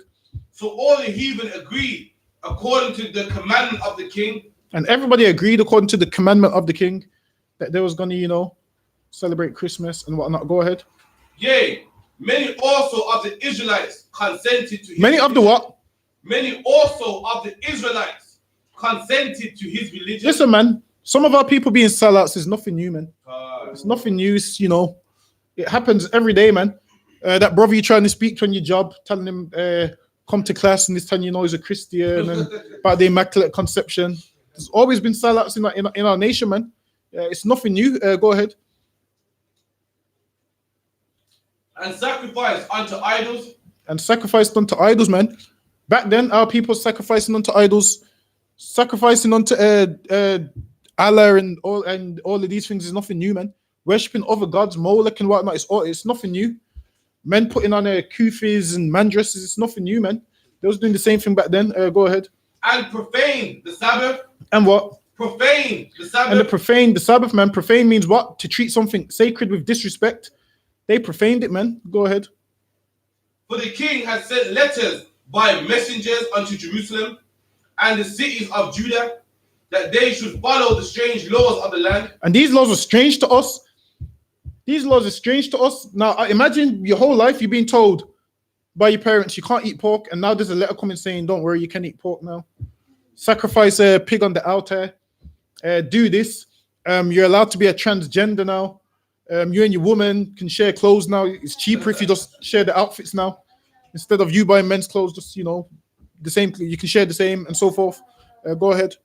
So all the heathen agreed according to the commandment of the king. And everybody agreed according to the commandment of the king that they was going to, celebrate Christmas and whatnot. Go ahead. Yea, many also of the Israelites consented to his Many of the what? Many also of the Israelites consented to his religion. Listen, man, some of our people being sellouts is nothing new, man. It's nothing new. It's, it happens every day, man. That brother you're trying to speak to on your job, telling him come to class and he's telling you he's a Christian and about the Immaculate Conception. There's always been sellouts in our nation, man. It's nothing new. Go ahead. And sacrificed unto idols. And sacrificed unto idols, man. Back then, our people sacrificing unto idols, sacrificing unto Allah and all of these things is nothing new, man. Worshipping other gods, Molech and whatnot, it's nothing new. Men putting on kufis and man dresses, it's nothing new, man. They was doing the same thing back then. Go ahead. And profaned the Sabbath. And what? Profaned the Sabbath. And they profaned the Sabbath, man. Profane means what? To treat something sacred with disrespect. They profaned it, man. Go ahead. For the king had sent letters by messengers unto Jerusalem and the cities of Judah, that they should follow the strange laws of the land. And these laws are strange to us. These laws are strange to us. Now, imagine your whole life you've been told by your parents you can't eat pork, and now there's a letter coming saying, don't worry, you can eat pork now. Sacrifice a pig on the altar. Do this. You're allowed to be a transgender now. You and your woman can share clothes now. It's cheaper if you just share the outfits now. Instead of you buying men's clothes, just, the same, you can share the same and so forth. Go ahead.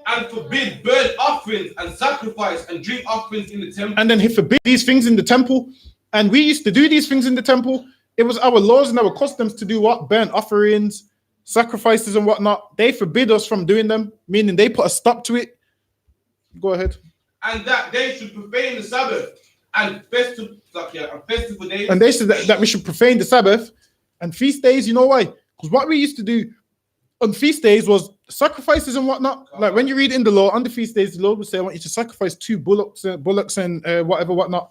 And forbid burnt offerings and sacrifice and drink offerings in the temple. And then he forbid these things in the temple. And we used to do these things in the temple. It was our laws and our customs to do what? Burnt offerings, sacrifices and whatnot. They forbid us from doing them, meaning they put a stop to it. Go ahead. And that they should profane the Sabbath and festival days. And they said that we should profane the Sabbath and feast days. You know why? Because what we used to do on feast days was sacrifices and whatnot. Like when you read in the law, on the feast days, the Lord would say, I want you to sacrifice 2 bullocks and whatnot.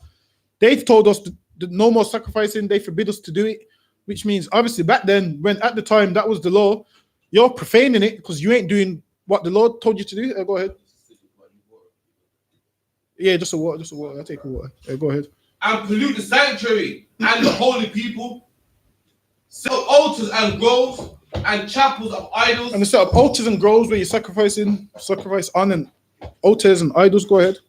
They told us that no more sacrificing. They forbid us to do it, which means obviously back then, when at the time that was the law, you're profaning it because you ain't doing what the Lord told you to do. Go ahead. Yeah, just a water. I'll take a water. Go ahead. And pollute the sanctuary and the holy people. Set up altars and groves and chapels of idols. And they set up altars and groves where you sacrifice on and altars and idols. Go ahead.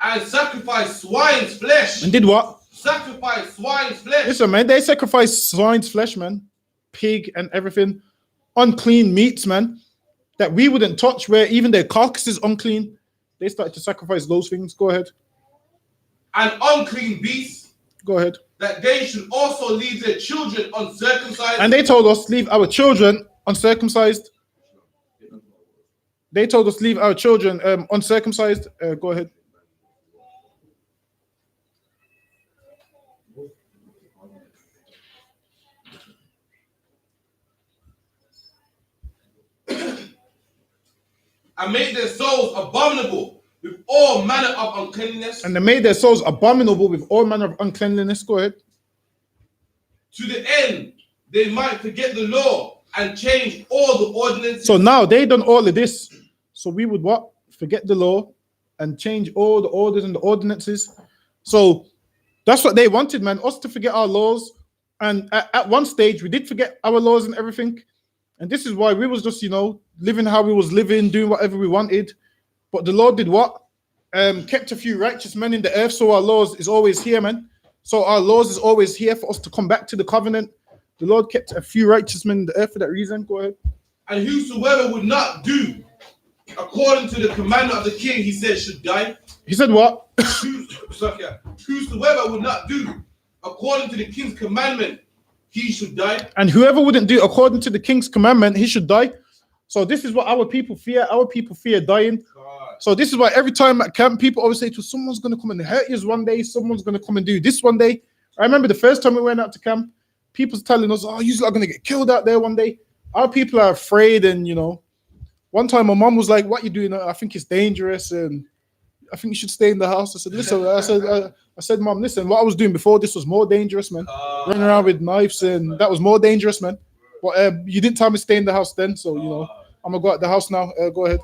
And sacrifice swine's flesh. And did what? Sacrifice swine's flesh. Listen, man, they sacrifice swine's flesh, man. Pig and everything. Unclean meats, man. That we wouldn't touch, where even their carcass is unclean. They started to sacrifice those things. Go ahead. And unclean beasts. Go ahead. That they should also leave their children uncircumcised. And they told us leave our children uncircumcised. They told us leave our children uncircumcised. Go ahead. and made their souls abominable with all manner of uncleanness, And they made their souls abominable with all manner of uncleanliness. Go ahead. to the end they might forget the law and change all the ordinances. So now they done all of this. So we would what? Forget the law and change all the orders and the ordinances. So that's what they wanted, man. Us to forget our laws. And at one stage, we did forget our laws and everything. And this is why we was just, living how we was living, doing whatever we wanted. But the Lord did what? Kept a few righteous men in the earth. So our laws is always here, man. So our laws is always here for us to come back to the covenant. The Lord kept a few righteous men in the earth for that reason. Go ahead. And whosoever would not do according to the commandment of the king, he said, should die. He said what? Whosoever would not do according to the king's commandment, he should die. And whoever wouldn't do according to the king's commandment, he should die. So this is what our people fear. Our people fear dying. God. So this is why every time at camp, people always say to us, someone's going to come and hurt you one day. Someone's going to come and do this one day. I remember the first time we went out to camp, people's telling us, oh, you're going to get killed out there one day. Our people are afraid. And, one time my mom was like, what you doing? I think it's dangerous. And I think you should stay in the house. I said, listen, I said, Mom, listen, what I was doing before this was more dangerous, man. Running around with knives, and that was more dangerous, man. But you didn't tell me to stay in the house then, so, I'm going to go out the house now. Go ahead.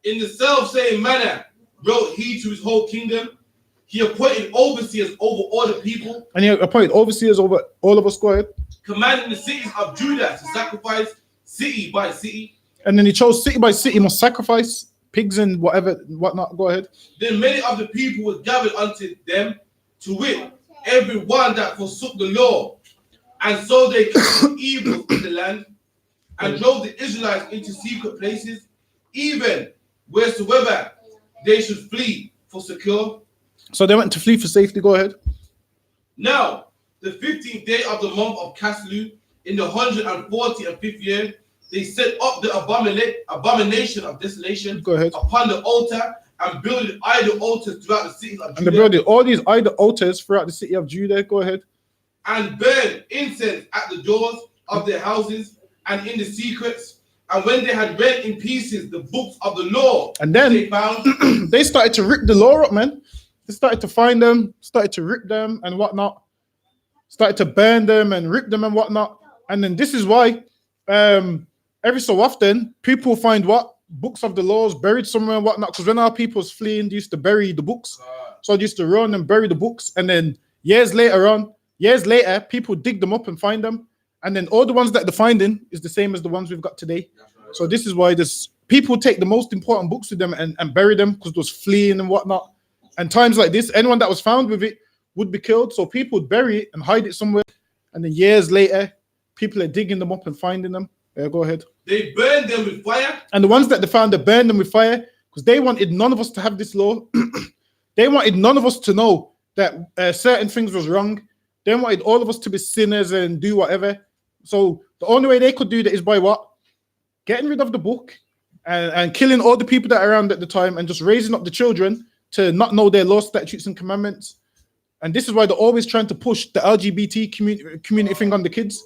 In the self-same manner wrote he to his whole kingdom. He appointed overseers over all the people. And he appointed overseers over all of us. Go ahead. Commanding the cities of Judah to sacrifice city by city. And then he chose city by city must sacrifice pigs and whatnot. Go ahead. Then many of the people were gathered unto them, to wit, every one that forsook the law. And so they committed evil in the land, and drove the Israelites into secret places, even wheresoever they should flee for secure. So they went to flee for safety. Go ahead. Now, the 15th day of the month of Caslu, in the 145th year, they set up the abomination of desolation upon the altar, and built idol altars throughout the cities of Judah. And they built all these idol altars throughout the city of Judah. Go ahead. And burned incense at the doors of their houses and in the secrets. And when they had read in pieces the books of the law, and then they found they started to rip the law up, man. They started to find them, started to rip them and whatnot, started to burn them and rip them and whatnot. And then this is why every so often people find books of the laws buried somewhere and whatnot. Because when our people was fleeing, they used to bury the books. So they used to run and bury the books. And then years later, people dig them up and find them. And then all the ones that they're finding is the same as the ones we've got today. So this is why people take the most important books with them and bury them, because it was fleeing and whatnot. And times like this, anyone that was found with it would be killed. So people would bury it and hide it somewhere. And then years later, people are digging them up and finding them. Go ahead. They burned them with fire. And the ones that they found, they burned them with fire, because they wanted none of us to have this law. They wanted none of us to know that certain things was wrong. They wanted all of us to be sinners and do whatever. So the only way they could do that is by what? Getting rid of the book and killing all the people that are around at the time, and just raising up the children to not know their law, statutes, and commandments. And this is why they're always trying to push the LGBT community thing on the kids,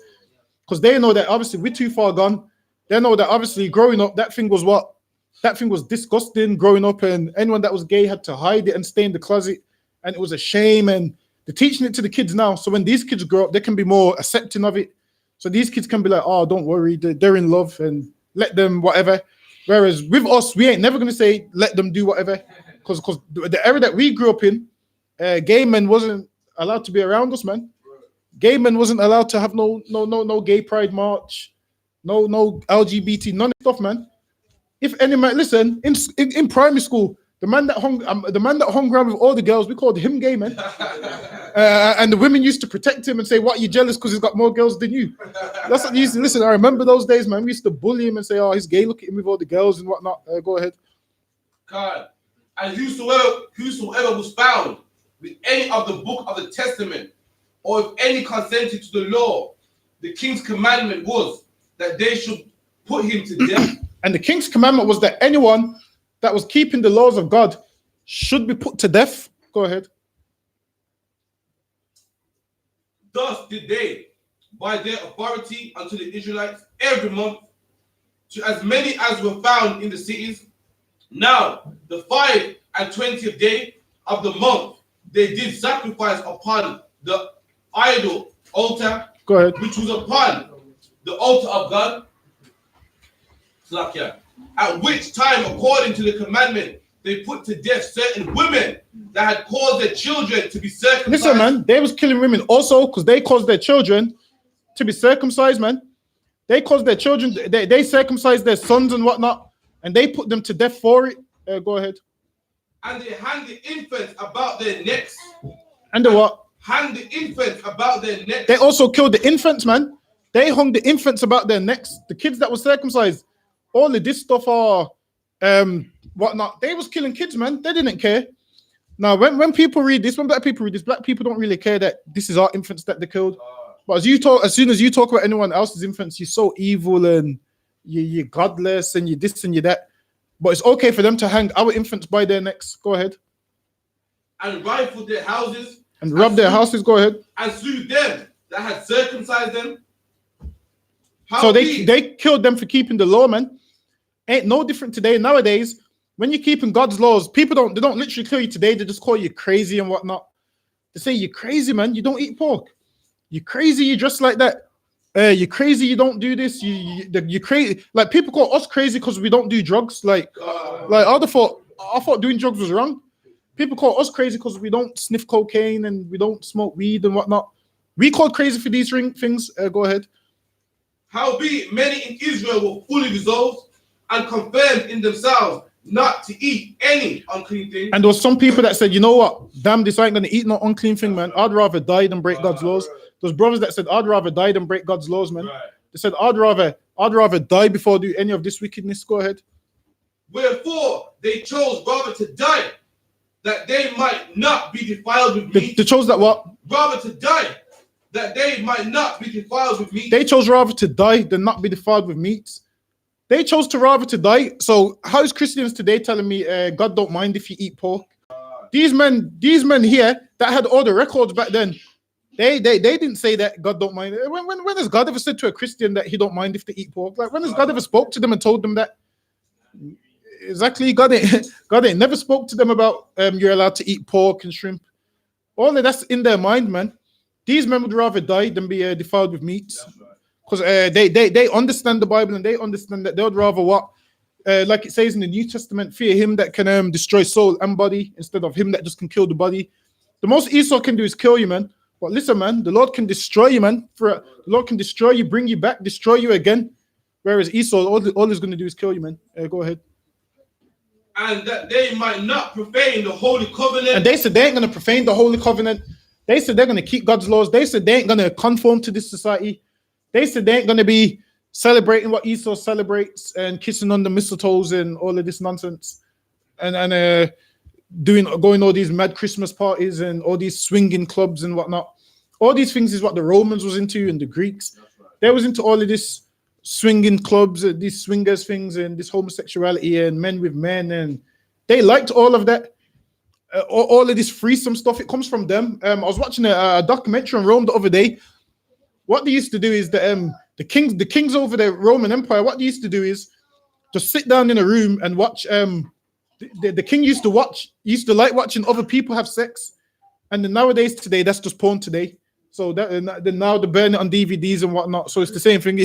because they know that obviously we're too far gone. They know that obviously growing up, that thing was disgusting growing up, and anyone that was gay had to hide it and stay in the closet, and it was a shame. And they're teaching it to the kids now, so when these kids grow up, they can be more accepting of it. So these kids can be like, oh, don't worry, they're in love, and let them whatever. Whereas with us, we ain't never going to say let them do whatever, because the era that we grew up in, gay men wasn't allowed to be around us, man. Gay men wasn't allowed to have no gay pride march, no LGBT, none of stuff, man. If any man, listen, in primary school, the man that hung around with all the girls, we called him gay, man. And the women used to protect him and say, what, you jealous because he's got more girls than you? That's what you used to listen. I remember those days, man. We used to bully him and say, oh, he's gay, look at him with all the girls and whatnot. Go ahead. God. And whosoever was found with any of the book of the testament, or if any consented to the law, the king's commandment was that they should put him to death. And the king's commandment was that anyone that was keeping the laws of God should be put to death. Go ahead. Thus did they, by their authority unto the Israelites, every month, to as many as were found in the cities, Now, the 5 and 20th day of the month, they did sacrifice upon the idol altar, Go ahead. which was upon the altar of God. At which time, according to the commandment, they put to death certain women that had caused their children to be circumcised. Listen, man, they was killing women also because they caused their children to be circumcised, man. They caused their children, they circumcised their sons and whatnot, and they put them to death for it. Go ahead. And they hang the infants about their necks. And the what? Hang the infants about their necks. They also killed the infants, man. They hung the infants about their necks. The kids that were circumcised. All of this stuff are whatnot. They was killing kids, man. They didn't care. Now, when people read this, when black people read this, black people don't really care that this is our infants that they killed. But as soon as you talk about anyone else's infants, you're so evil and you're godless and you this and you that. But it's okay for them to hang our infants by their necks. Go ahead. And rifle their houses. And rob their houses. Go ahead. And slew them that had circumcised them. So they killed them for keeping the law, man. Ain't no different today. Nowadays, when you're keeping God's laws, people don't literally kill you today. They just call you crazy and whatnot. They say you're crazy, man. You don't eat pork. You're crazy. You dress like that. You're crazy. You don't do this. You're crazy. Like people call us crazy because we don't do drugs. Like I thought doing drugs was wrong. People call us crazy because we don't sniff cocaine and we don't smoke weed and whatnot. We called crazy for these things. Go ahead. Howbeit, many in Israel were fully resolved and confirmed in themselves not to eat any unclean thing. And there was some people that said, you know what? Damn, this I ain't going to eat no unclean thing, man. I'd rather die than break God's laws. Those brothers that said, I'd rather die than break God's laws, man. They said, I'd rather die before do any of this wickedness. Go ahead. Wherefore, they chose rather to die, that they might not be defiled with meat. They chose that what? Rather to die, that they might not be defiled with meat. They chose rather to die than not be defiled with meat. They chose to rather to die. So how is Christians today telling me God don't mind if you eat pork? These men here that had all the records back then, they didn't say that God don't mind. When has God ever said to a Christian that he don't mind if they eat pork? Like when has God ever spoke to them and told them that? Exactly, God ain't never spoke to them about you're allowed to eat pork and shrimp. All of that's in their mind, man. These men would rather die than be defiled with meat. Because they understand the Bible and they understand that they would rather what? Like it says in the New Testament, fear him that can destroy soul and body instead of him that just can kill the body. The most Esau can do is kill you, man. But listen, man, the Lord can destroy you, man. The Lord can destroy you, bring you back, destroy you again. Whereas Esau, all he's going to do is kill you, man. Go ahead. And that they might not profane the Holy Covenant. And they said they ain't going to profane the Holy Covenant. They said they're going to keep God's laws. They said they ain't going to conform to this society. They said they ain't going to be celebrating what Esau celebrates and kissing on the mistletoes and all of this nonsense. And going all these mad Christmas parties and all these swinging clubs and whatnot. All these things is what the Romans was into and the Greeks. They was into all of this swinging clubs, these swingers things and this homosexuality and men with men. And they liked all of that. All of this threesome stuff, it comes from them. I was watching a documentary on Rome the other day. What they used to do is the kings over the Roman Empire, what they used to do is just sit down in a room and watch. The king used to like watching other people have sex. And then nowadays today, that's just porn today. So that now they burn it on DVDs and whatnot. So it's the same thing.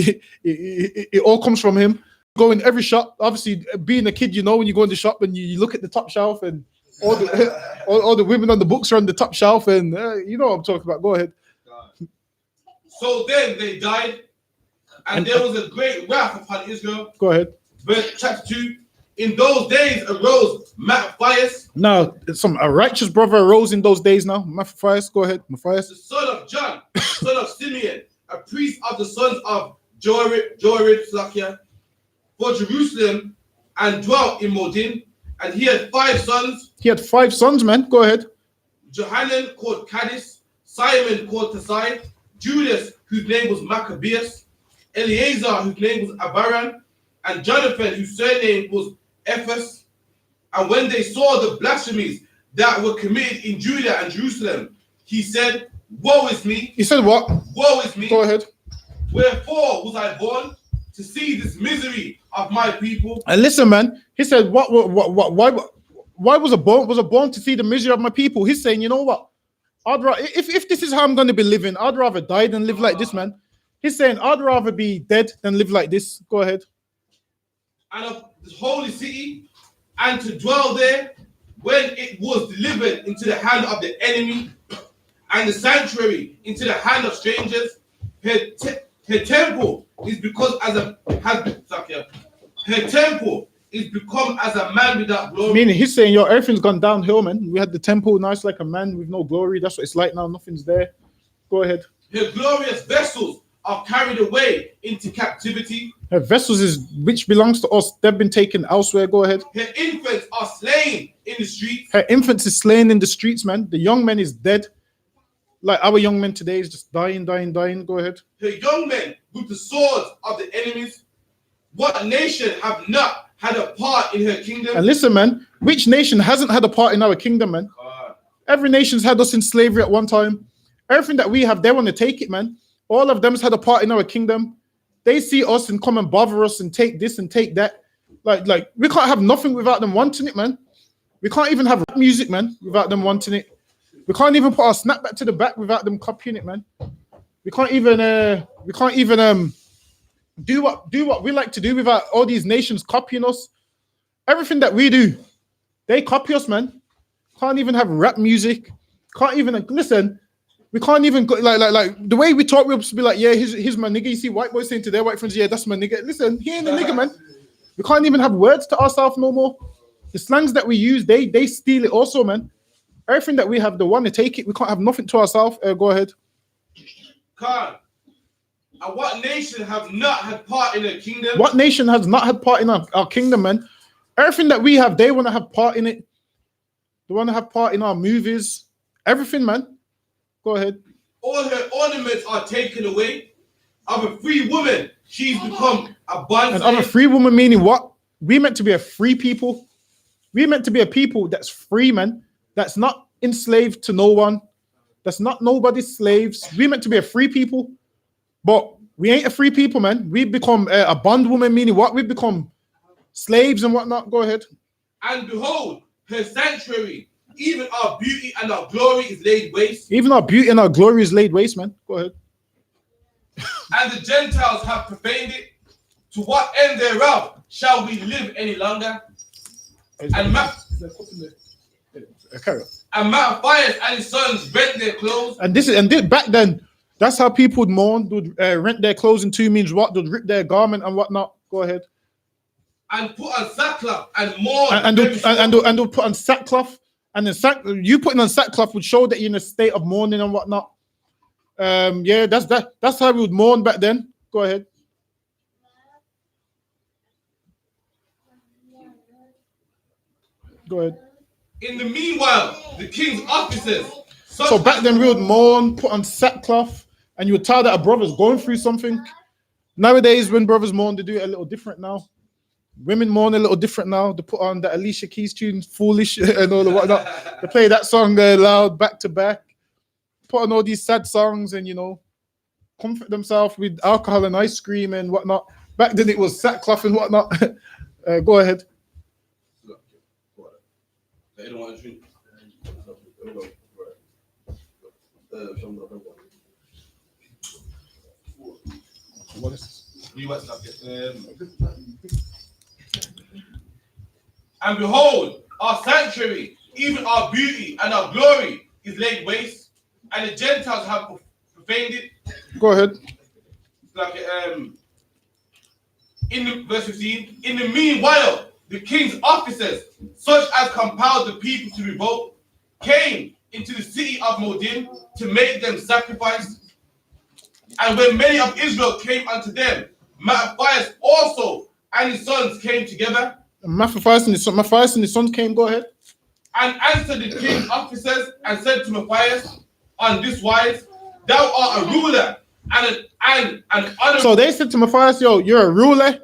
It all comes from him. Go in every shop. Obviously, being a kid, you know, when you go in the shop and you look at the top shelf and all the women on the books are on the top shelf, and you know what I'm talking about. Go ahead. So then they died, and there was a great wrath upon Israel. Go ahead. Verse chapter 2. In those days arose Matthias. Now, a righteous brother arose in those days now. Matthias, go ahead. Matthias. The son of John, son of Simeon, a priest of the sons of Jorid, for Jerusalem, and dwelt in Modin. And he had 5 sons. He had 5 sons, man. Go ahead. Johanan called Cadiz, Simon called Tasai, Judas, whose name was Maccabeus, Eleazar, whose name was Abaran, and Jonathan, whose surname was Ephes. And when they saw the blasphemies that were committed in Judah and Jerusalem, he said, woe is me. He said what? Woe is me. Go ahead. Wherefore was I born? To see this misery of my people. And listen, man, He said, why was I born to see the misery of my people? He's saying, you know what? I'd rather, if this is how I'm going to be living, I'd rather die than live like this, man. He's saying, I'd rather be dead than live like this. Go ahead. And of the holy city, and to dwell there when it was delivered into the hand of the enemy, and the sanctuary into the hand of strangers. Her temple is because her temple is become as a man without glory. Meaning, he's saying, yo, everything's gone downhill, man. We had the temple, nice like a man with no glory. That's what it's like now. Nothing's there. Go ahead. Her glorious vessels are carried away into captivity. Her vessels is which belongs to us. They've been taken elsewhere. Go ahead. Her infants are slain in the streets. Her infants is slain in the streets, man. The young man is dead. Like our young men today is just dying. Go ahead. Her young men with the swords of the enemies. What nation have not had a part in her kingdom? And listen, man, which nation hasn't had a part in our kingdom, man? Every nation's had us in slavery at one time. Everything that we have, they want to take it, man. All of them's had a part in our kingdom. They see us and come and bother us and take this and take that. Like we can't have nothing without them wanting it, man. We can't even have music, man, without them wanting it. We can't even put our snapback to the back without them copying it, man. We can't even do what we like to do without all these nations copying us. Everything that we do, they copy us, man. Can't even have rap music. Can't even listen. We can't even go like the way we talk. We'll just be like, yeah, here's my nigga. You see white boys saying to their white friends, yeah, that's my nigga. Listen, he ain't a nigga, man. We can't even have words to ourselves no more. The slangs that we use, they steal it also, man. Everything that we have, they want to take it. We can't have nothing to ourselves. Go ahead. Khan, and what nation have not had part in the kingdom? What nation has not had part in our kingdom, man? Everything that we have, they want to have part in it. They want to have part in our movies. Everything, man. Go ahead. All her ornaments are taken away. Of a free woman, she's become a bond. And of a free woman, meaning what? We meant to be a free people. We meant to be a people that's free, man. That's not enslaved to no one. That's not nobody's slaves. We meant to be a free people. But we ain't a free people, man. We become a bondwoman, meaning what? We become slaves and whatnot. Go ahead. And behold, her sanctuary, even our beauty and our glory is laid waste. Even our beauty and our glory is laid waste, man. Go ahead. And the Gentiles have profaned it. To what end thereof shall we live any longer? And Mattathias and his sons rent their clothes. And back then, that's how people would mourn. They would rent their clothes in two means what? They'd rip their garment and whatnot. Go ahead. And put on sackcloth and mourn. And they'll put on sackcloth. And you putting on sackcloth would show that you're in a state of mourning and whatnot. Yeah, that's how we would mourn back then. Go ahead. Go ahead. In the meanwhile, the king's officers. So back then we would mourn, put on sackcloth, and you would tell that a brother's going through something. Nowadays, when brothers mourn, they do it a little different now. Women mourn a little different now. They put on the Alicia Keys tune, Foolish, and all the whatnot. They play that song loud, back to back. Put on all these sad songs and, comfort themselves with alcohol and ice cream and whatnot. Back then it was sackcloth and whatnot. Go ahead. They don't want to drink. What is this? And behold, our sanctuary, even our beauty and our glory is laid waste, and the Gentiles have profaned it. Go ahead. Like in the verse 15, in the meanwhile, the king's officers, such as compelled the people to revolt, came into the city of Modin to make them sacrifice. And when many of Israel came unto them, Mattathias also and his sons came together. Mattathias and his sons came. Go ahead. And answered the king's officers and said to Mattathias, on this wise, thou art a ruler and an honorable. So they said to Mattathias, yo, you're a ruler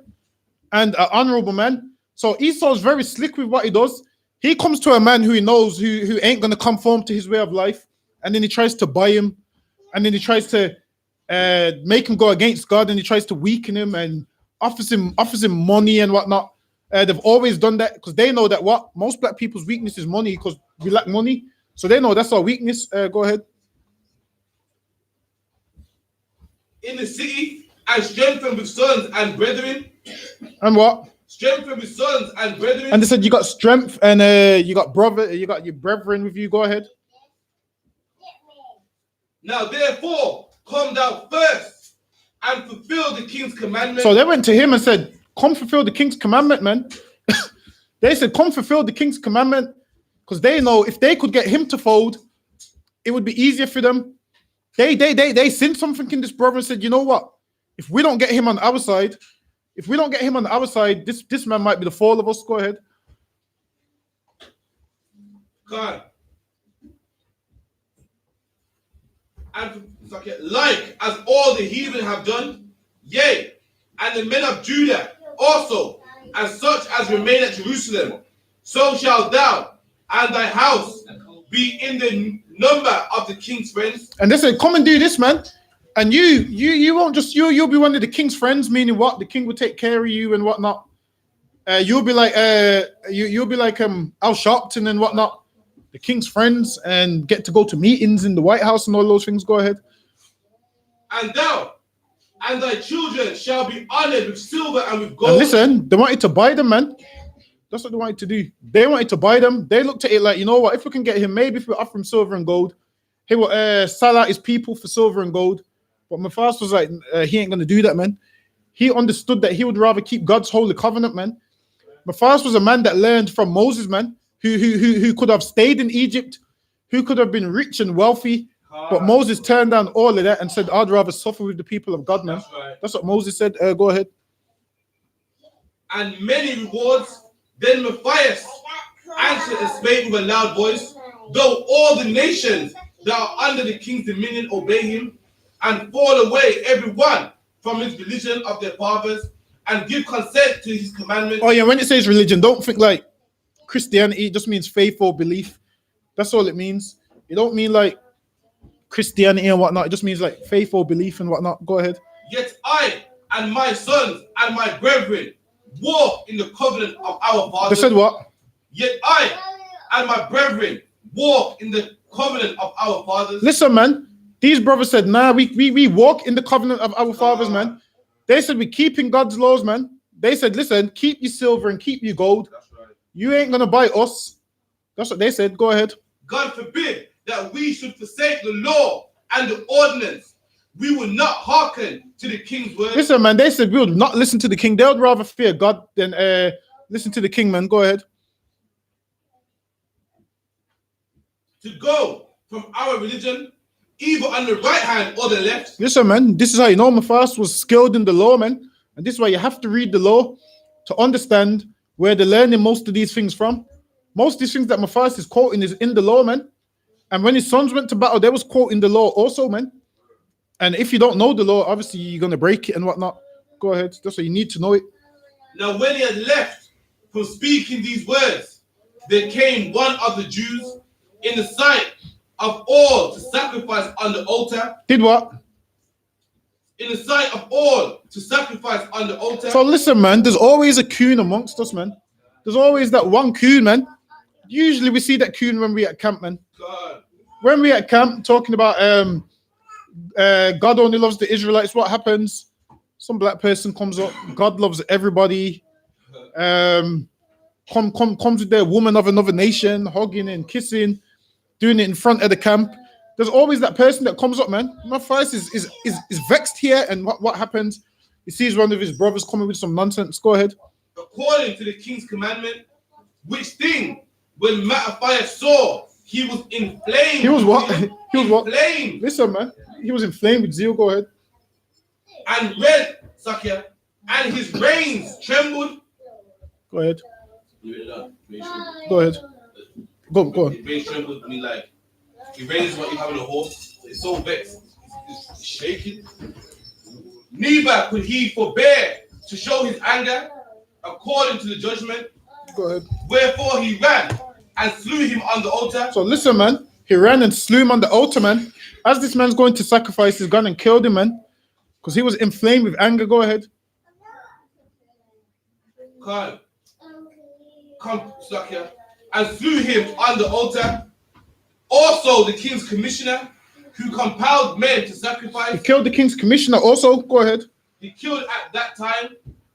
and an honorable man. So Esau's very slick with what he does. He comes to a man who he knows who ain't going to conform to his way of life. And then he tries to buy him. And then he tries to make him go against God. And he tries to weaken him and offers him money and whatnot. They've always done that because they know that what most black people's weakness is money because we lack money. So they know that's our weakness. Go ahead. In the city and strengthened with sons and brethren. And what? Strengthened with sons and brethren. And they said you got strength and you got brother, you got your brethren with you. Go ahead. Now therefore come thou first and fulfill the king's commandment. So they went to him and said, come fulfill the king's commandment, man. They said, come fulfill the king's commandment because they know if they could get him to fold, it would be easier for them. They seen something in this brother and said, you know what? If we don't get him on our side, this man might be the fall of us. Go ahead. God. And like as all the heathen have done, yea, and the men of Judah also, and such as remain at Jerusalem, so shalt thou and thy house be in the number of the king's friends. And they said, come and do this, man. And you won't just you'll be one of the king's friends, meaning what? The king will take care of you and whatnot. You'll be like you'll be like Al Sharpton and whatnot, the king's friends, and get to go to meetings in the White House and all those things. Go ahead. And thou and thy children shall be honored with silver and with gold. And listen, they wanted to buy them, man. That's what they wanted to do. They wanted to buy them. They looked at it like, you know what? If we can get him, maybe if we offer him silver and gold, he will sell out his people for silver and gold. But Mufasa was like, he ain't gonna do that, man. He understood that he would rather keep God's holy covenant, man. Mufasa was a man that learned from Moses, man, who could have stayed in Egypt, who could have been rich and wealthy. But Moses turned down all of that and said, I'd rather suffer with the people of God, man. That's right. That's what Moses said. Go ahead. And many rewards. Then Matthias answered and spake with a loud voice, though all the nations that are under the king's dominion obey him, and fall away every one from his religion of their fathers, and give consent to his commandments. Oh yeah, when it says religion, don't think like Christianity. It just means faith or belief. That's all it means. It don't mean like Christianity and whatnot. It just means like faith or belief and whatnot. Go ahead. Yet I and my sons and my brethren walk in the covenant of our fathers. They said what? Yet I and my brethren walk in the covenant of our fathers. Listen, man. These brothers said, nah, we walk in the covenant of our fathers, man. They said we're keeping God's laws, man. They said, listen, keep your silver and keep your gold. That's right. You ain't gonna buy us. That's what they said. Go ahead. God forbid that we should forsake the law and the ordinance. We will not hearken to the king's word. Listen, man, they said we would not listen to the king. They would rather fear God than listen to the king, man. Go ahead. To go from our religion, either on the right hand or the left. Listen, man, this is how you know Mufasa was skilled in the law, man. And this is why you have to read the law to understand where they're learning most of these things from. Most of these things that Mufasa is quoting is in the law, man. And when his sons went to battle, they was quoting the law also, man. And if you don't know the law, obviously you're going to break it and whatnot. Go ahead. That's why you need to know it. Now when he had left from speaking these words, there came one of the Jews in the sight of all to sacrifice on the altar. Did what? In the sight of all to sacrifice on the altar. So listen, man, there's always a coon amongst us, man. There's always that one coon, man. Usually we see that coon when we at camp, man. God. When we at camp talking about God only loves the Israelites, what happens? Some black person comes up, God loves everybody. Comes with their woman of another nation, hugging and kissing, doing it in front of the camp. There's always that person that comes up, man. My face is vexed here, and what happens? He sees one of his brothers coming with some nonsense. Go ahead. According to the king's commandment, which thing when Matthias saw, he was inflamed. He was what? He was what? Inflamed. Listen, man. He was inflamed with zeal. Go ahead. And red, Sakya, and his reins trembled. Go ahead. Go ahead. Go on. His reins trembled. I mean, like, his reins is what you have in a horse. It's so vexed. It's shaking. Neither could he forbear to show his anger according to the judgment. Go ahead. Wherefore he ran and slew him on the altar. So listen, man. He ran and slew him on the altar, man. As this man's going to sacrifice his gun and killed him, man. Because he was inflamed with anger. Go ahead. God. and slew him on the altar. Also, the king's commissioner, who compelled men to He sacrifice, killed the king's commissioner also. Go ahead. he killed at that time,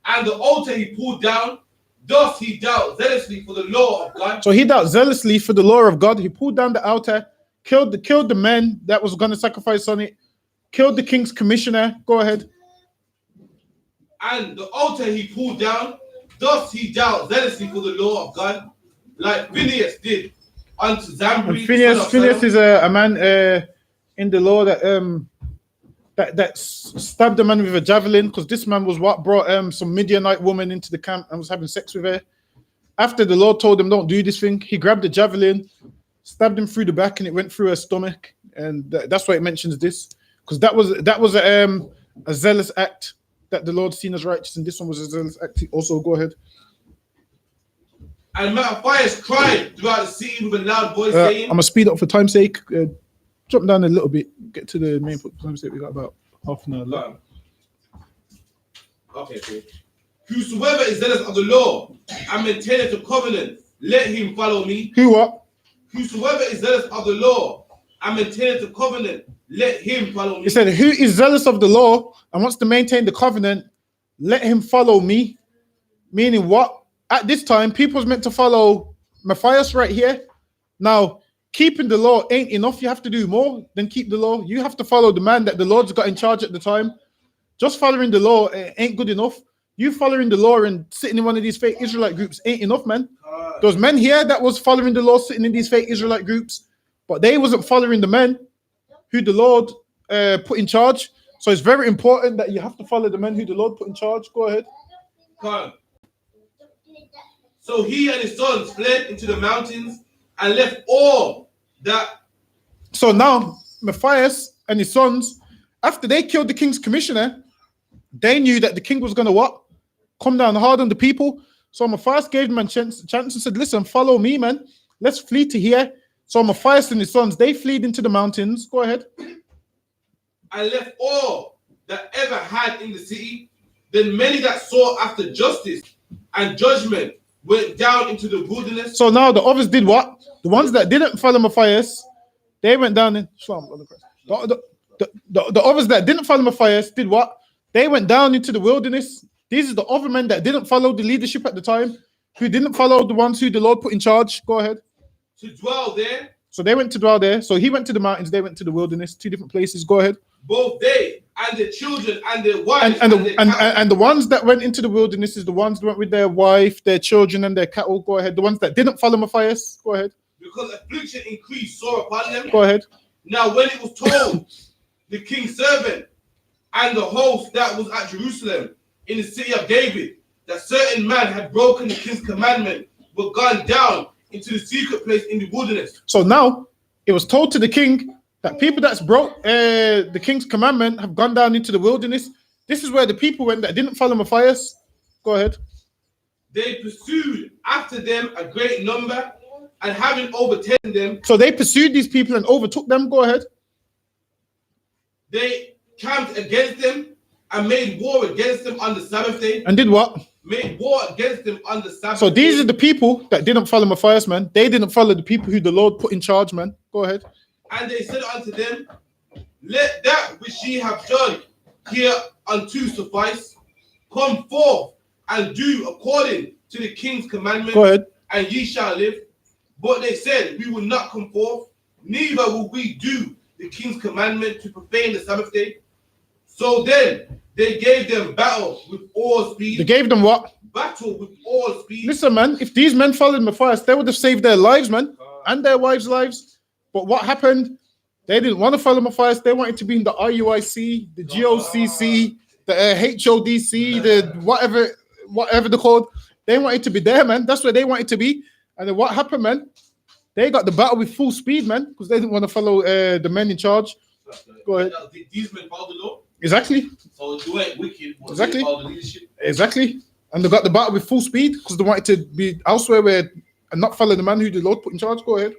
and the altar he pulled down. Thus he dealt zealously for the law of God. So he dealt zealously for the law of God. He pulled down the altar, killed the men that was going to sacrifice on it, killed the king's commissioner. Go ahead. And the altar he pulled down. Thus he dealt zealously for the law of God, like Phineas did unto Zambri. And Phineas is a man in the law that stabbed a man with a javelin, because this man was what brought some Midianite woman into the camp and was having sex with her. After the Lord told him, don't do this thing, he grabbed the javelin, stabbed him through the back, and it went through her stomach. And that's why it mentions this, because that was a zealous act that the Lord seen as righteous, and this one was a zealous act. Also, go ahead. And Matthias cried throughout the city with a loud voice, I'm saying, gonna speed up for time's sake. Drop down a little bit. Get to the main point for time's sake. We got about half an hour left. Okay, cool. Whosoever is zealous of the law and maintaineth the covenant, let him follow me. Who what? Whosoever is zealous of the law and maintaineth the covenant, let him follow me. He said, who is zealous of the law and wants to maintain the covenant, let him follow me. Meaning what? At this time, people was meant to follow Matthias right here. Now, keeping the law ain't enough. You have to do more than keep the law. You have to follow the man that the Lord's got in charge at the time. Just following the law ain't good enough. You following the law and sitting in one of these fake Israelite groups ain't enough, man. Those men here that was following the law, sitting in these fake Israelite groups, but they wasn't following the men who the Lord put in charge. So it's very important that you have to follow the men who the Lord put in charge. Go ahead. So he and his sons fled into the mountains and left all that. So now Matthias and his sons, after they killed the king's commissioner, they knew that the king was going to what? Come down hard on the people. So Matthias gave them a chance and said, listen, follow me, man. Let's flee to here. So Matthias and his sons, they fled into the mountains. Go ahead. And left all that ever had in the city. Then many that sought after justice and judgment went down into the wilderness. So now the others did what? The ones that didn't follow Matthias, they went down in Shalom. The others that didn't follow Matthias did what? They went down into the wilderness. These are the other men that didn't follow the leadership at the time, who didn't follow the ones who the Lord put in charge. Go ahead. To dwell there. So they went to dwell there. So he went to the mountains, they went to the wilderness, two different places. Go ahead. Both they and their children and their wives And the ones that went into the wilderness is the ones that went with their wife, their children, and their cattle. Go ahead. The ones that didn't follow Matthias. Go ahead. Because affliction increased sore upon them. Go ahead. Now when it was told the king's servant and the host that was at Jerusalem in the city of David, that certain man had broken the king's commandment, were gone down into the secret place in the wilderness. So now it was told to the king that people that's broke the king's commandment have gone down into the wilderness. This is where the people went that didn't follow Matthias. Go ahead. They pursued after them a great number, and having overtaken them, so they pursued these people and overtook them. Go ahead. They camped against them and made war against them on the Sabbath day. And did what? Made war against them on the Sabbath So these day. are the people that didn't follow Matthias, man. They didn't follow the people who the Lord put in charge, man. Go ahead. And they said unto them, let that which ye have done hereunto suffice. Come forth and do according to the king's commandment. Go ahead. And ye shall live. But they said, we will not come forth, neither will we do the king's commandment to profane the Sabbath day. So then they gave them battle with all speed. They gave them what? Battle with all speed. Listen, man, if these men followed Matthias, they would have saved their lives, man, and their wives' lives. But what happened? They didn't want to follow Matthias. They wanted to be in the IUIC, the GOCC, the HODC, the whatever they're called. They wanted to be there, man. That's where they wanted to be. And then what happened, man? They got the battle with full speed, man, because they didn't want to follow the men in charge. Go ahead. These men followed the law. Exactly. So they weren't wicked. Exactly. They followed the leadership. Exactly. And they got the battle with full speed because they wanted to be elsewhere and not follow the man who the Lord put in charge. Go ahead.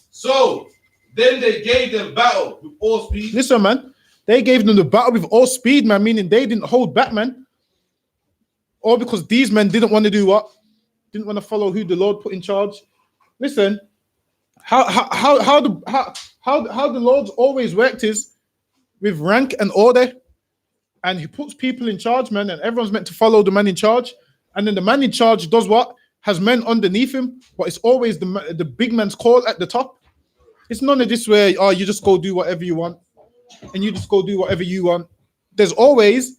So then they gave them battle with all speed. Listen, man. They gave them the battle with all speed, man, meaning they didn't hold back, man. All because these men didn't want to do what? didn't want to follow who the Lord put in charge. Listen, how the Lord's always worked is with rank and order, and he puts people in charge, man, and everyone's meant to follow the man in charge. And then the man in charge does what? Has men underneath him, but it's always the big man's call at the top. It's none of this where you just go do whatever you want, and you just go do whatever you want. There's always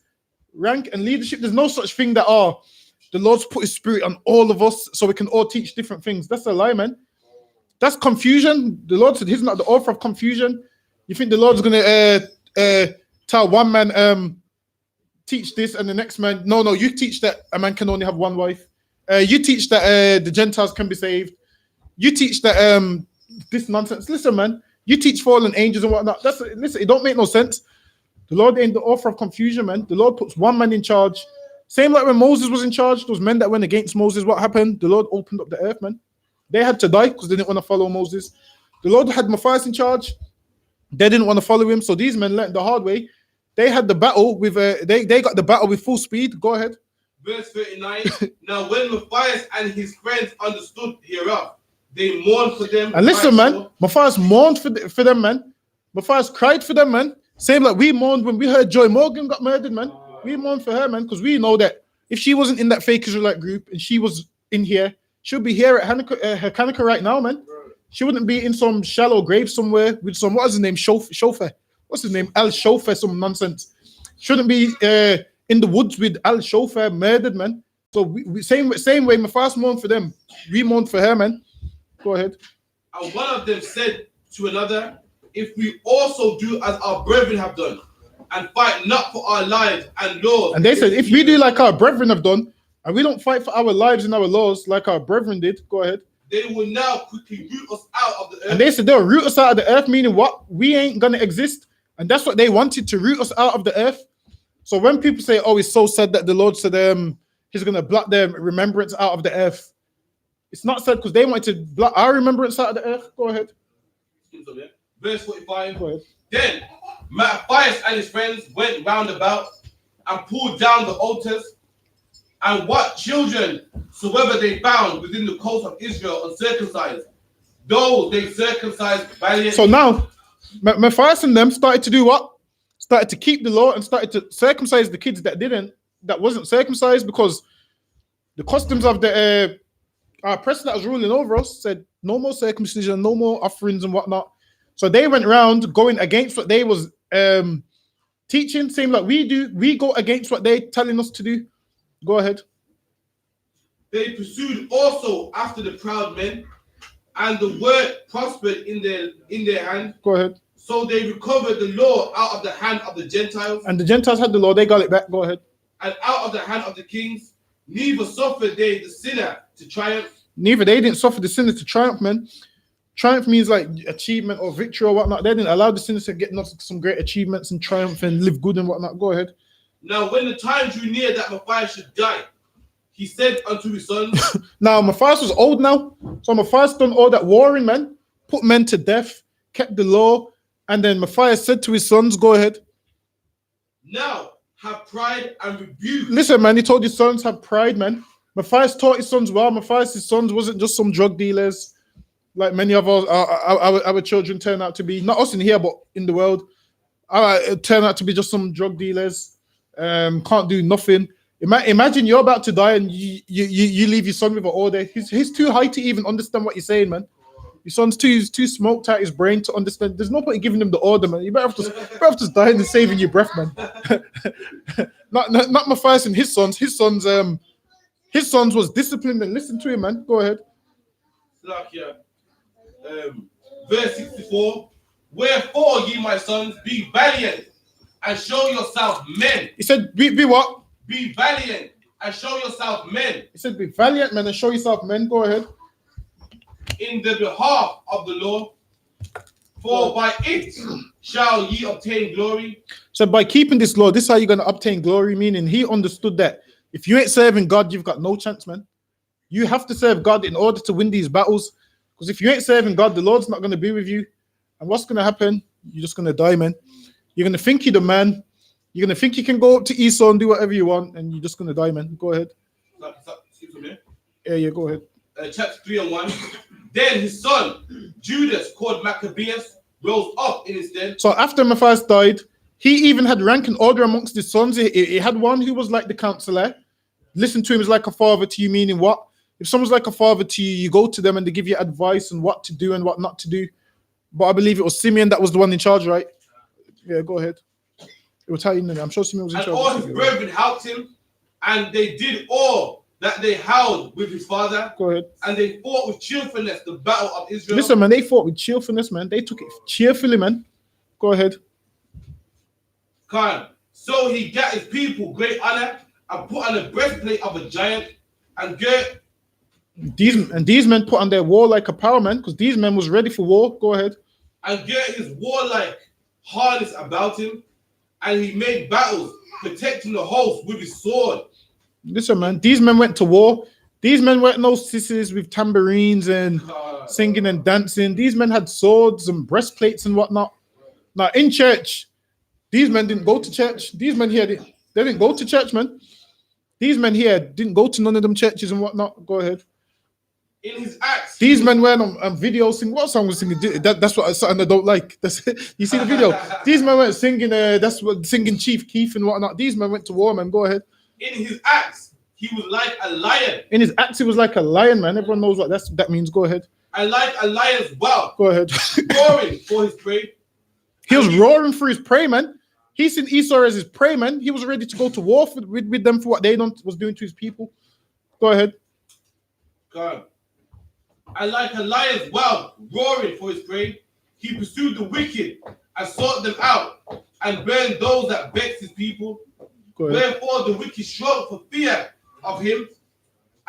rank and leadership. There's no such thing that the Lord's put his spirit on all of us so we can all teach different things. That's a lie, man. That's confusion. The Lord said he's not the author of confusion. You think the Lord's gonna tell one man teach this and the next man, no, you teach that a man can only have one wife. You teach that the Gentiles can be saved. You teach that this nonsense. Listen, man, you teach fallen angels and whatnot. Listen, it don't make no sense. The Lord ain't the author of confusion, man. The Lord puts one man in charge. Same like when Moses was in charge, those men that went against Moses, what happened? The Lord opened up the earth, man. They had to die because they didn't want to follow Moses. The Lord had Matthias in charge. They didn't want to follow him, so these men learned the hard way. They had the battle with they got the battle with full speed. Go ahead. Verse 39. Now when Matthias and his friends understood hereof, they mourned for them. And listen, man, Matthias mourned for them, man. Matthias cried for them, man. Same like we mourned when we heard Joy Morgan got murdered, man. We mourned for her, man, because we know that if she wasn't in that fake Israelite group and she was in here, she'll be here at Hachaanakah right now, man. She wouldn't be in some shallow grave somewhere with some, what is his name? Chauffeur. What's his name? Al-Chauffeur, some nonsense. Shouldn't be in the woods with Al-Chauffeur murdered, man. So we same way Matthias mourned for them. We mourned for her, man. Go ahead. And one of them said to another, if we also do as our brethren have done, and fight not for our lives and laws. And they said, if we do like our brethren have done, and we don't fight for our lives and our laws like our brethren did, go ahead. They will now quickly root us out of the earth. And they said they'll root us out of the earth, meaning what? We ain't gonna exist. And that's what they wanted, to root us out of the earth. So when people say, oh, it's so sad that the Lord said he's gonna blot their remembrance out of the earth, it's not sad because they wanted to blot our remembrance out of the earth. Go ahead. Verse 45. Go ahead. Then Matthias and his friends went round about and pulled down the altars, and what children soever they found within the coast of Israel uncircumcised, those they circumcised valiantly. So now Matthias and them started to do what? Started to keep the law and started to circumcise the kids that wasn't circumcised, because the customs of the our oppressor that was ruling over us said no more circumcision, no more offerings and whatnot. So they went around going against what they was teaching, same like we do. We go against what they telling us to do. Go ahead. They pursued also after the proud men, and the word prospered in their hand. Go ahead. So they recovered the law out of the hand of the Gentiles. And the Gentiles had the law, they got it back. Go ahead. And out of the hand of the kings, neither suffered they the sinner to triumph. Neither they didn't suffer the sinner to triumph, man. Triumph means like achievement or victory or whatnot. They didn't allow the sinners to get some great achievements and triumph and live good and whatnot. Go ahead. Now, when the time drew near that Matthias should die, he said unto his sons. Now, Matthias was old now. So Matthias done all that warring, man. Put men to death, kept the law. And then Matthias said to his sons, go ahead. Now, have pride and rebuke. Listen, man, he told his sons have pride, man. Matthias taught his sons well. Matthias' sons wasn't just some drug dealers like many of our children turn out to be. Not us in here, but in the world. Turn out to be just some drug dealers. Can't do nothing. Imagine you're about to die and you leave your son with an order. He's too high to even understand what you're saying, man. Your son's too smoked out his brain to understand. There's no point in giving him the order, man. You better have to die and saving your breath, man. not Matthias and his sons. His sons was disciplined and listened to him, man. Go ahead. Verse 64. Wherefore, ye my sons, be valiant and show yourself men. He said, be what? Be valiant and show yourself men. He said, be valiant, man, and show yourself men. Go ahead. In the behalf of the law, for by it shall ye obtain glory. So by keeping this law, this is how you're going to obtain glory, meaning he understood that if you ain't serving God, you've got no chance, man. You have to serve God in order to win these battles, because if you ain't serving God, the Lord's not going to be with you. And what's going to happen? You're just going to die, man. You're going to think you're the man. You're going to think you can go up to Esau and do whatever you want, and you're just going to die, man. Go ahead. Yeah, go ahead. Chapter 3 and 1. Then his son, Judas, called Maccabeus, rose up in his stead. So after Matthias died, he even had rank and order amongst his sons. He had one who was like the counselor. Listen to him as like a father to you, meaning what? If someone's like a father to you, you go to them and they give you advice on what to do and what not to do. But I believe it was Simeon that was the one in charge, right? Yeah, go ahead. It will tell you, I'm sure Simeon was in and charge. all his brethren helped him, and they did all that they held with his father. Go ahead. And they fought with cheerfulness the battle of Israel. Listen, man, they fought with cheerfulness, man. They took it cheerfully, man. Go ahead. So he got his people great honor and put on a breastplate of a giant and girt. These men put on their war like a power, man, because these men was ready for war. Go ahead. And girt his warlike harness about him, and he made battles, protecting the host with his sword. Listen, man, these men went to war. These men weren't no sissies with tambourines and singing and dancing. These men had swords and breastplates and whatnot. Now, in church, these men didn't go to church. These men here, they didn't go to church, man. These men here didn't go to none of them churches and whatnot. Go ahead. In his acts, these men went on video singing. What song was singing? That's what something I don't like. You see the video? These men went singing. That's what singing Chief Keef and whatnot. These men went to war, man. Go ahead. In his acts, he was like a lion. In his acts, he was like a lion, man. Everyone knows what that means. Go ahead. And like a lion's whelp. Go ahead. Roaring for his prey. He was roaring for his prey, man. He seen Esau as his prey, man. He was ready to go to war with them for what they was doing to his people. Go ahead. God. And like a lion's whelp, roaring for his prey, he pursued the wicked and sought them out and burned those that vexed his people. Wherefore the wicked shrunk for fear of him,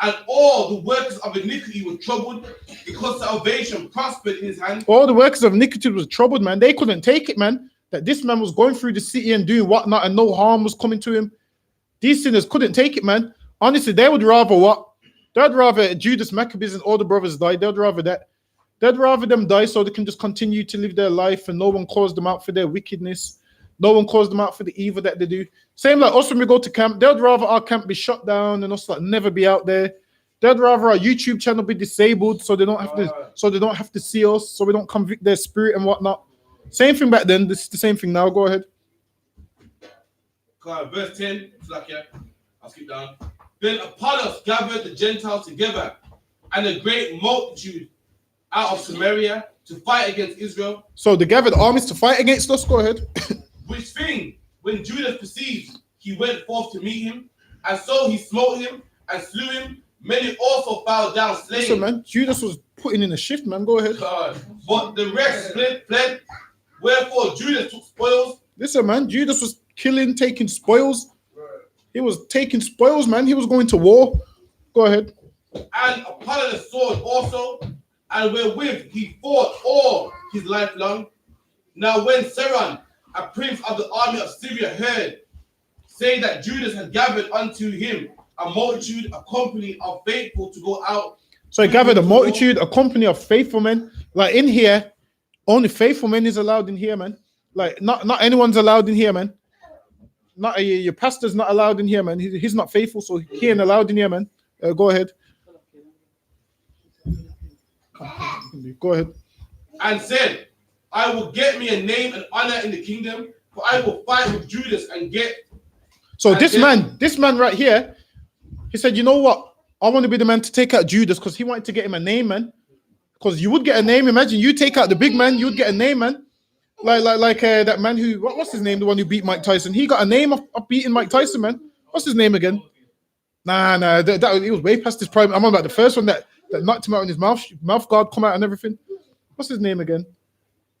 and all the workers of iniquity were troubled, because salvation prospered in his hand. All the workers of iniquity was troubled, man. They couldn't take it, man. That this man was going through the city and doing whatnot, and no harm was coming to him. These sinners couldn't take it, man. Honestly, they would rather what? They'd rather Judas, Maccabees, and all the brothers die. They'd rather that. They'd rather them die so they can just continue to live their life and no one calls them out for their wickedness. No one calls them out for the evil that they do. Same like us when we go to camp. They'd rather our camp be shut down and us like never be out there. They'd rather our YouTube channel be disabled so they don't have to see us, so we don't convict their spirit and whatnot. Same thing back then. This is the same thing now. Go ahead. Verse 10. I'll skip down. Then Apollos gathered the Gentiles together and a great multitude out of Samaria to fight against Israel. So they gathered armies to fight against us. Go ahead. Which thing, when Judas perceived, he went forth to meet him, and so he smote him and slew him. Many also fell down slain. Listen, man, Judas was putting in a shift, man. Go ahead. But the rest fled. Wherefore Judas took spoils. Listen, man, Judas was killing, taking spoils. He was taking spoils, man. He was going to war. Go ahead. And upon the sword also, and wherewith he fought all his life long. Now when Seron, a prince of the army of Syria, heard say that Judas had gathered unto him a multitude, a company of faithful to go out. So he gathered a multitude, a company of faithful men. Like in here, only faithful men is allowed in here, man. Like not anyone's allowed in here, man. Not your pastor's not allowed in here, man. He's not faithful, so he ain't allowed in here, man. Go ahead. Go ahead. And said, I will get me a name and honor in the kingdom, for I will fight with Judas and get. So this man right here, he said, you know what? I want to be the man to take out Judas because he wanted to get him a name, man. Because you would get a name. Imagine you take out the big man, you would get a name, man. Like that man who, what's his name? The one who beat Mike Tyson. He got a name of beating Mike Tyson, man. What's his name again? Nah, that he was way past his prime. I'm on about the first one that knocked him out in his mouth guard come out and everything. What's his name again?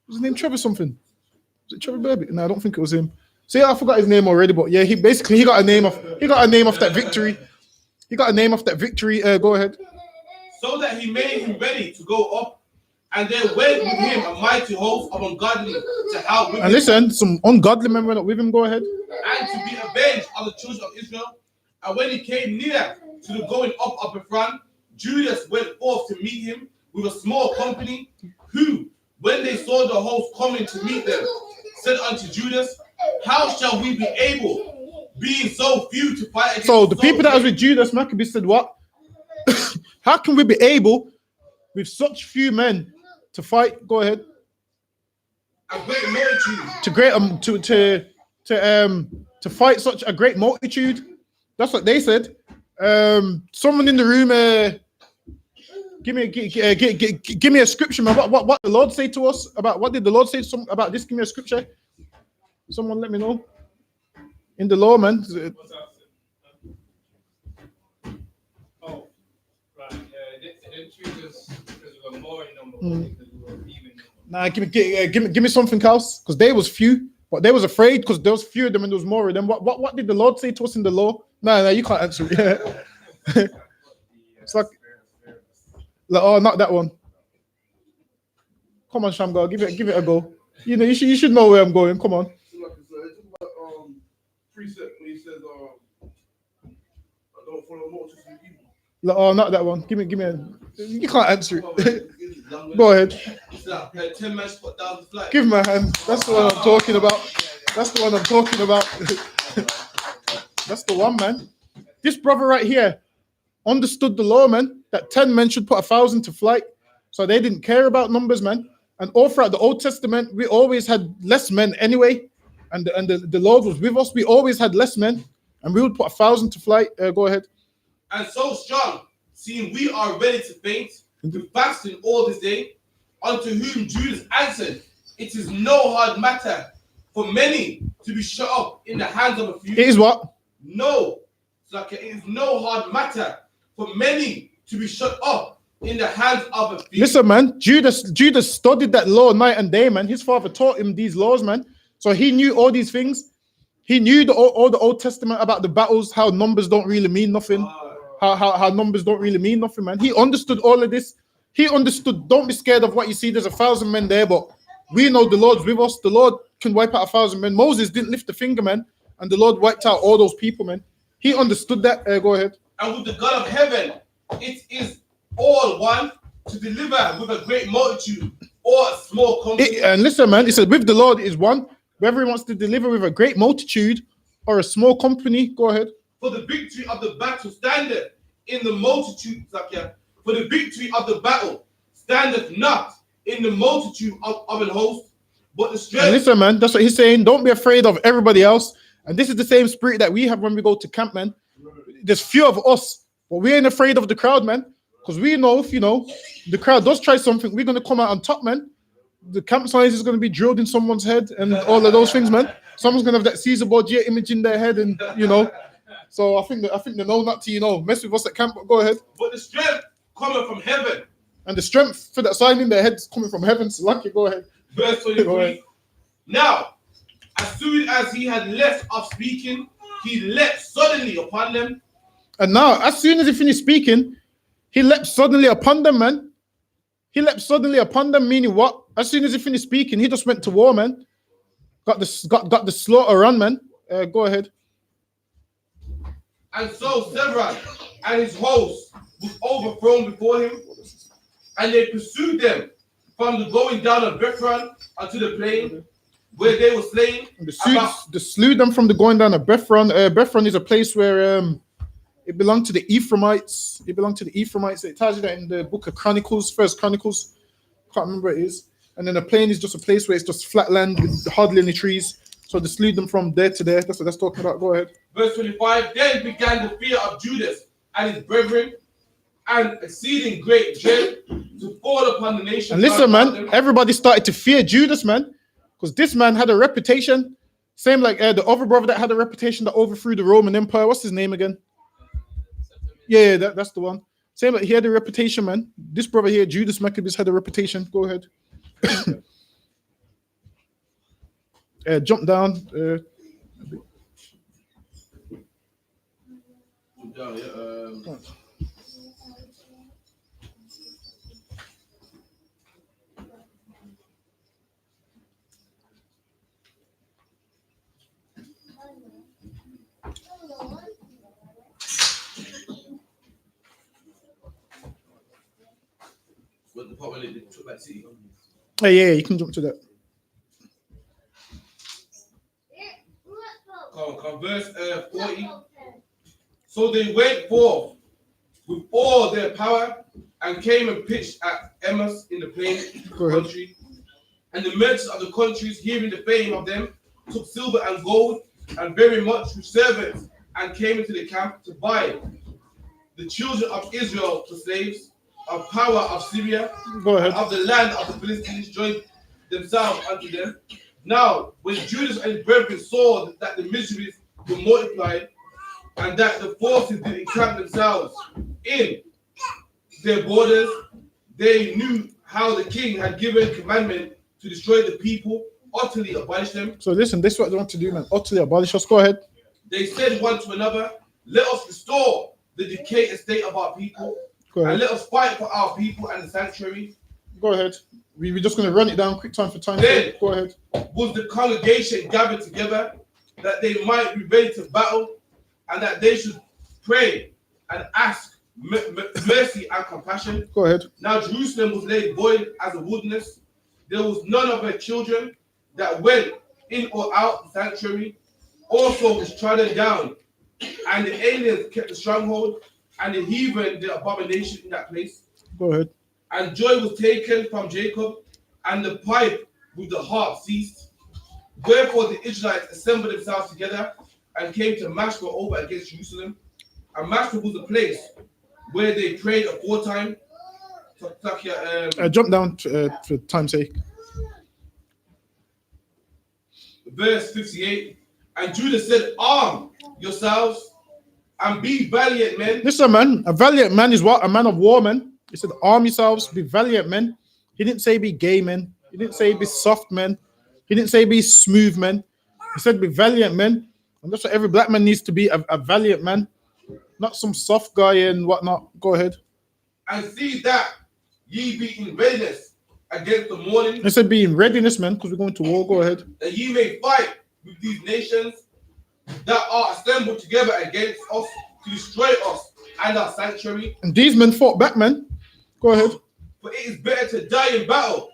Was his name Trevor something? Was it Trevor Burby? No, I don't think it was him. So yeah, I forgot his name already, but yeah, he got a name off that victory. He got a name off that victory. Go ahead. So that he made him ready to go up, and there went with him a mighty host of ungodly to help with him. And listen, some ungodly men went up with him. Go ahead. And to be avenged of the children of Israel. And when he came near to the going up of Ephraim, Judas went forth to meet him with a small company, who, when they saw the host coming to meet them, said unto Judas, how shall we be able, being so few, to fight against? So the people that was with Judas, Maccabees said what? How can we be able, with such few men, to fight? Go ahead. A great multitude. To fight such a great multitude. That's what they said. Someone in the room, give me a scripture, man. What the Lord say to us about? What did the Lord say about this? Give me a scripture. Someone let me know. In the law, man. Oh, right. They choose us because we were more in number because we were few in number. Nah, give me something else, because they was few, but they was afraid because there was few of them and there was more of them. What did the Lord say to us in the law? No, you can't answer it. It's like oh, not that one. Come on, Shamgar, give it a go. You know, you should know where I'm going. Come on. Precept when he says, I don't follow multitudes of evil. Oh, not that one. Give me you can't answer it. Go ahead. 10 men spot down the flag. Give me a hand. That's the one I'm talking about. That's the one I'm talking about. That's the one, man. This brother right here understood the law, man, that 10 men should put 1,000 to flight. So they didn't care about numbers, man. And all throughout the Old Testament, we always had less men anyway. And the Lord was with us. We always had less men. And we would put 1,000 to flight. Go ahead. And so strong, seeing we are ready to faint, we fasting all this day, unto whom Judas answered, it is no hard matter for many to be shut up in the hands of a few. It is what? No. It is no hard matter for many to be shut up in the hands of a few. Listen, man, Judas studied that law night and day, man. His father taught him these laws, man. So he knew all these things. He knew all the Old Testament about the battles, how numbers don't really mean nothing. How numbers don't really mean nothing, man. He understood all of this. He understood, don't be scared of what you see. There's 1,000 men there, but we know the Lord's with us. The Lord can wipe out 1,000 men. Moses didn't lift a finger, man. And the Lord wiped out all those people, man. He understood that. Go ahead. And with the God of heaven, it is all one to deliver with a great multitude or a small company. And listen, man, it said with the Lord is one, whether he wants to deliver with a great multitude or a small company. Go ahead. For the victory of the battle standeth in the multitude, for the victory of the battle standeth not in the multitude of an host, but the strength. And listen, man, that's what he's saying. Don't be afraid of everybody else. And this is the same spirit that we have when we go to camp, man. There's few of us, but we ain't afraid of the crowd, man. Because we know if, the crowd does try something, we're going to come out on top, man. The camp signs is going to be drilled in someone's head and all of those things, man. Someone's going to have that Caesar Borgia image in their head and, So I think they know not to, mess with us at camp. But go ahead. But the strength coming from heaven. And the strength for that sign in their head is coming from heaven. So lucky, go ahead. Verse 23. Now, as soon as he had left off speaking, he leapt suddenly upon them. And now, as soon as he finished speaking, he leapt suddenly upon them, man. He leapt suddenly upon them, meaning what? As soon as he finished speaking, he just went to war, man. Got the slaughter run, man. Go ahead. And so Severan and his host was overthrown before him, and they pursued them from the going down of Bethran unto the plain, where they were slain. They slew them from the going down of Bethran. Bethran is a place where it belonged to the Ephraimites. It tells you that in the book of Chronicles, First Chronicles. Can't remember what it is. And then a plain is just a place where it's just flat land with hardly any trees. So they slew them from there to there. That's what that's talking about. Go ahead. Verse 25. Then began the fear of Judas and his brethren, and exceeding great dread to fall upon the nation. And listen, man, everybody started to fear Judas, man, because this man had a reputation, same like the other brother that had a reputation that overthrew the Roman Empire. What's his name again? Yeah, that's the one. Same, like he had a reputation, man. This brother here, Judas Maccabeus, had a reputation. Go ahead. Jump down. What the part they took back city? Yeah, you can jump to that. Come, verse 40. So they went forth with all their power, and came and pitched at Emmaus in the plain country. And the merchants of the countries, hearing the fame of them, took silver and gold and very much with servants, and came into the camp to buy the children of Israel for slaves, of power of Syria, Go ahead. and of the land of the Philistines joined themselves unto them. Now, when Judas and his brethren saw that the miseries were multiplied, and that the forces did encamp themselves in their borders, they knew how the king had given commandment to destroy the people, utterly abolish them. So listen, this is what they want to do, man. Utterly abolish us. Go ahead. They said one to another, let us restore the decayed estate of our people, Go and ahead. let us fight for our people and the sanctuary. Go ahead. We're just going to run it down quick time for time. Then Go ahead. was the congregation gathered together, that they might be ready to battle, and that they should pray and ask mercy and compassion. Go ahead. Now Jerusalem was laid void as a wilderness. There was none of her children that went in or out the sanctuary. Also was trodden down, and the aliens kept the stronghold, and the heathen the abomination in that place. Go ahead. And joy was taken from Jacob, and the pipe with the harp ceased. Wherefore the Israelites assembled themselves together and came to Mashpah over against Jerusalem. And Mashpah was a place where they prayed aforetime. Jump down for time's sake. Verse 58. And Judah said, arm yourselves and be valiant men. Listen, man. A valiant man is what? A man of war, man. He said, arm yourselves, be valiant men. He didn't say be gay men. He didn't say be soft men. He didn't say be smooth men. He said be valiant men. And that's what every black man needs to be, a valiant man. Not some soft guy and whatnot. Go ahead. And see that ye be in readiness against the morning. He said be in readiness, man, because we're going to war. Go ahead. That ye may fight with these nations that are assembled together against us to destroy us and our sanctuary. And these men fought back, man. Go ahead. For it is better to die in battle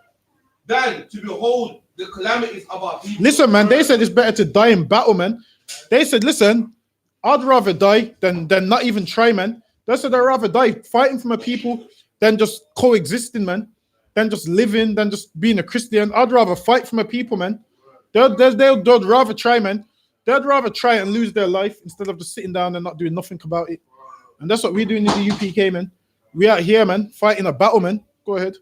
than to behold the calamities of our people. Listen, man, they said it's better to die in battle, man. They said, listen, I'd rather die than not even try, man. They said I'd rather die fighting for my people than just coexisting, man. Than just living, than just being a Christian. I'd rather fight for my people, man. They'd rather try, man. They'd rather try and lose their life instead of just sitting down and not doing nothing about it. And that's what we're doing in the UPK, man. We out here, man, fighting a battle, man. Go ahead.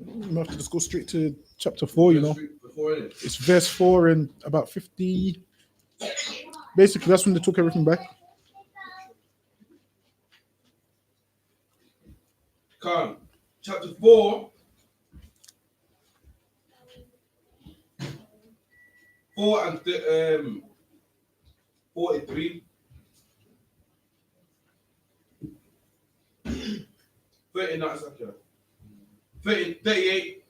We have to just go straight to chapter 4, you know. It's verse 4 and about 50. Basically, that's when they took everything back. Come, chapter 4. 4 and 43. 38.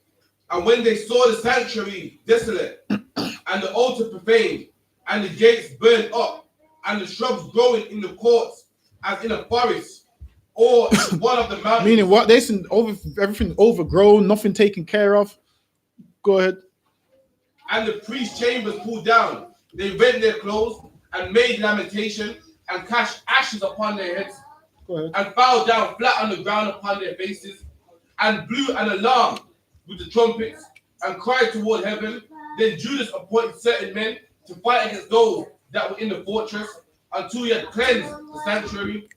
And when they saw the sanctuary desolate, and the altar profaned, and the gates burned up, and the shrubs growing in the courts as in a forest, or in one of the mountains. Meaning what? They said everything overgrown, nothing taken care of. Go ahead. And the priest's chambers pulled down. They rent their clothes and made lamentation and cast ashes upon their heads. Go ahead. And fell down flat on the ground upon their faces, and blew an alarm with the trumpets, and cried toward heaven. Then Judas appointed certain men to fight against those that were in the fortress until he had cleansed the sanctuary.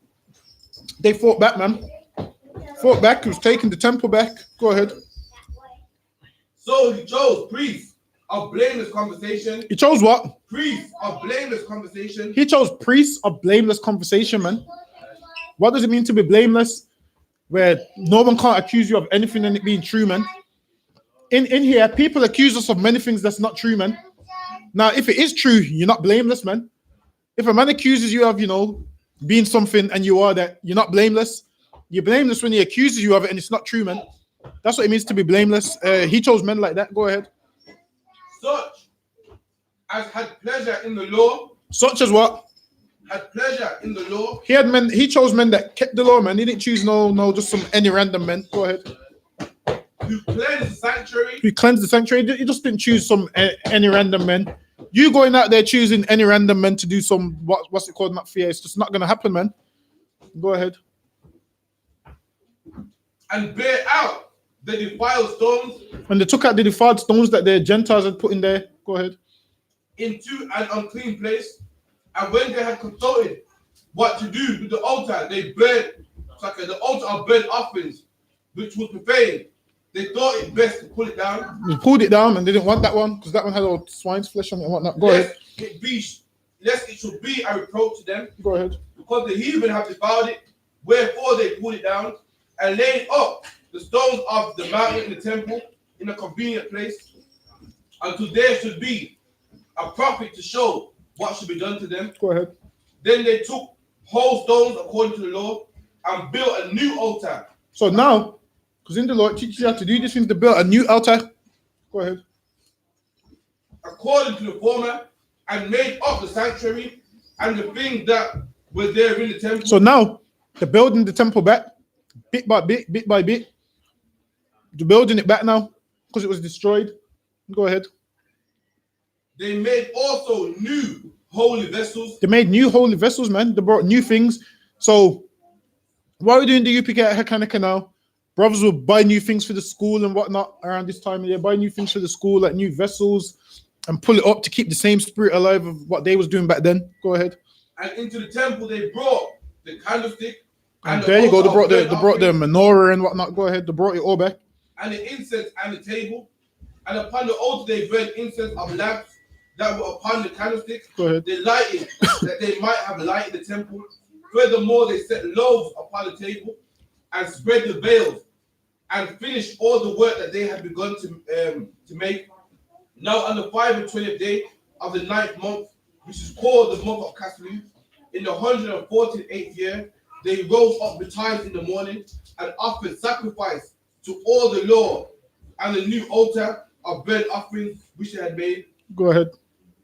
They fought back, man. Fought back. He was taking the temple back. Go ahead. So he chose priests of blameless conversation. He chose what? Priests of blameless conversation. He chose priests of blameless conversation, man. What does it mean to be blameless? Where no one can't accuse you of anything and it being true, man. In here, people accuse us of many things that's not true, man. Now, if it is true, you're not blameless, man. If a man accuses you of, being something and you are that, you're not blameless. You're blameless when he accuses you of it and it's not true, man. That's what it means to be blameless. He chose men like that. Go ahead. Such as had pleasure in the law, Such as what? had pleasure in the law, He had men. He chose men that kept the law, man. He didn't choose no, just some any random men. Go ahead. who cleansed the sanctuary, He cleansed the sanctuary. He just didn't choose some any random men. You going out there choosing any random men to do some what's it called? Not fear. It's just not gonna happen, man. Go ahead. and bear out the defiled stones And they took out the defiled stones that the Gentiles had put in there. Go ahead. into an unclean place. And when they had consulted what to do with the altar, they burned the altar of burnt offerings, which was profaned. They thought it best to pull it down. They pulled it down and they didn't want that one because that one had all swine's flesh on it and whatnot. Go ahead. Lest it should be a reproach to them, Go ahead. because the heathen have devoured it. Wherefore they pulled it down and laid up the stones of the mountain in the temple in a convenient place, until there should be a prophet to show what should be done to them. Go ahead. Then they took whole stones according to the law and built a new altar. So now, because in the Lord teaches you how to do these things to build a new altar. Go ahead. According to the former, and made up the sanctuary and the things that were there in the temple. So now they're building the temple back, bit by bit. They're building it back now because it was destroyed. Go ahead. They made also new holy vessels. They made new holy vessels, man. They brought new things. So what we're doing the UPK at Hachaanakah now, brothers will buy new things for the school and whatnot around this time of year, buy new things for the school, like new vessels, and pull it up to keep the same spirit alive of what they was doing back then. Go ahead. And into the temple they brought the candlestick. And the there you go. They altar brought of the burnt menorah and whatnot. Go ahead. They brought it all back. and the incense and the table. And upon the altar they burned incense of lamps that were upon the candlestick. Go ahead. They lighted that they might have light in the temple. Furthermore, they set loaves upon the table and spread the veils and finished all the work that they had begun to make. Now on the 25th day of the 9th month, which is called the month of Caslu, in the 148th year, they rose up betimes in the morning and offered sacrifice to all the Lord and the new altar of burnt offerings which they had made. Go ahead.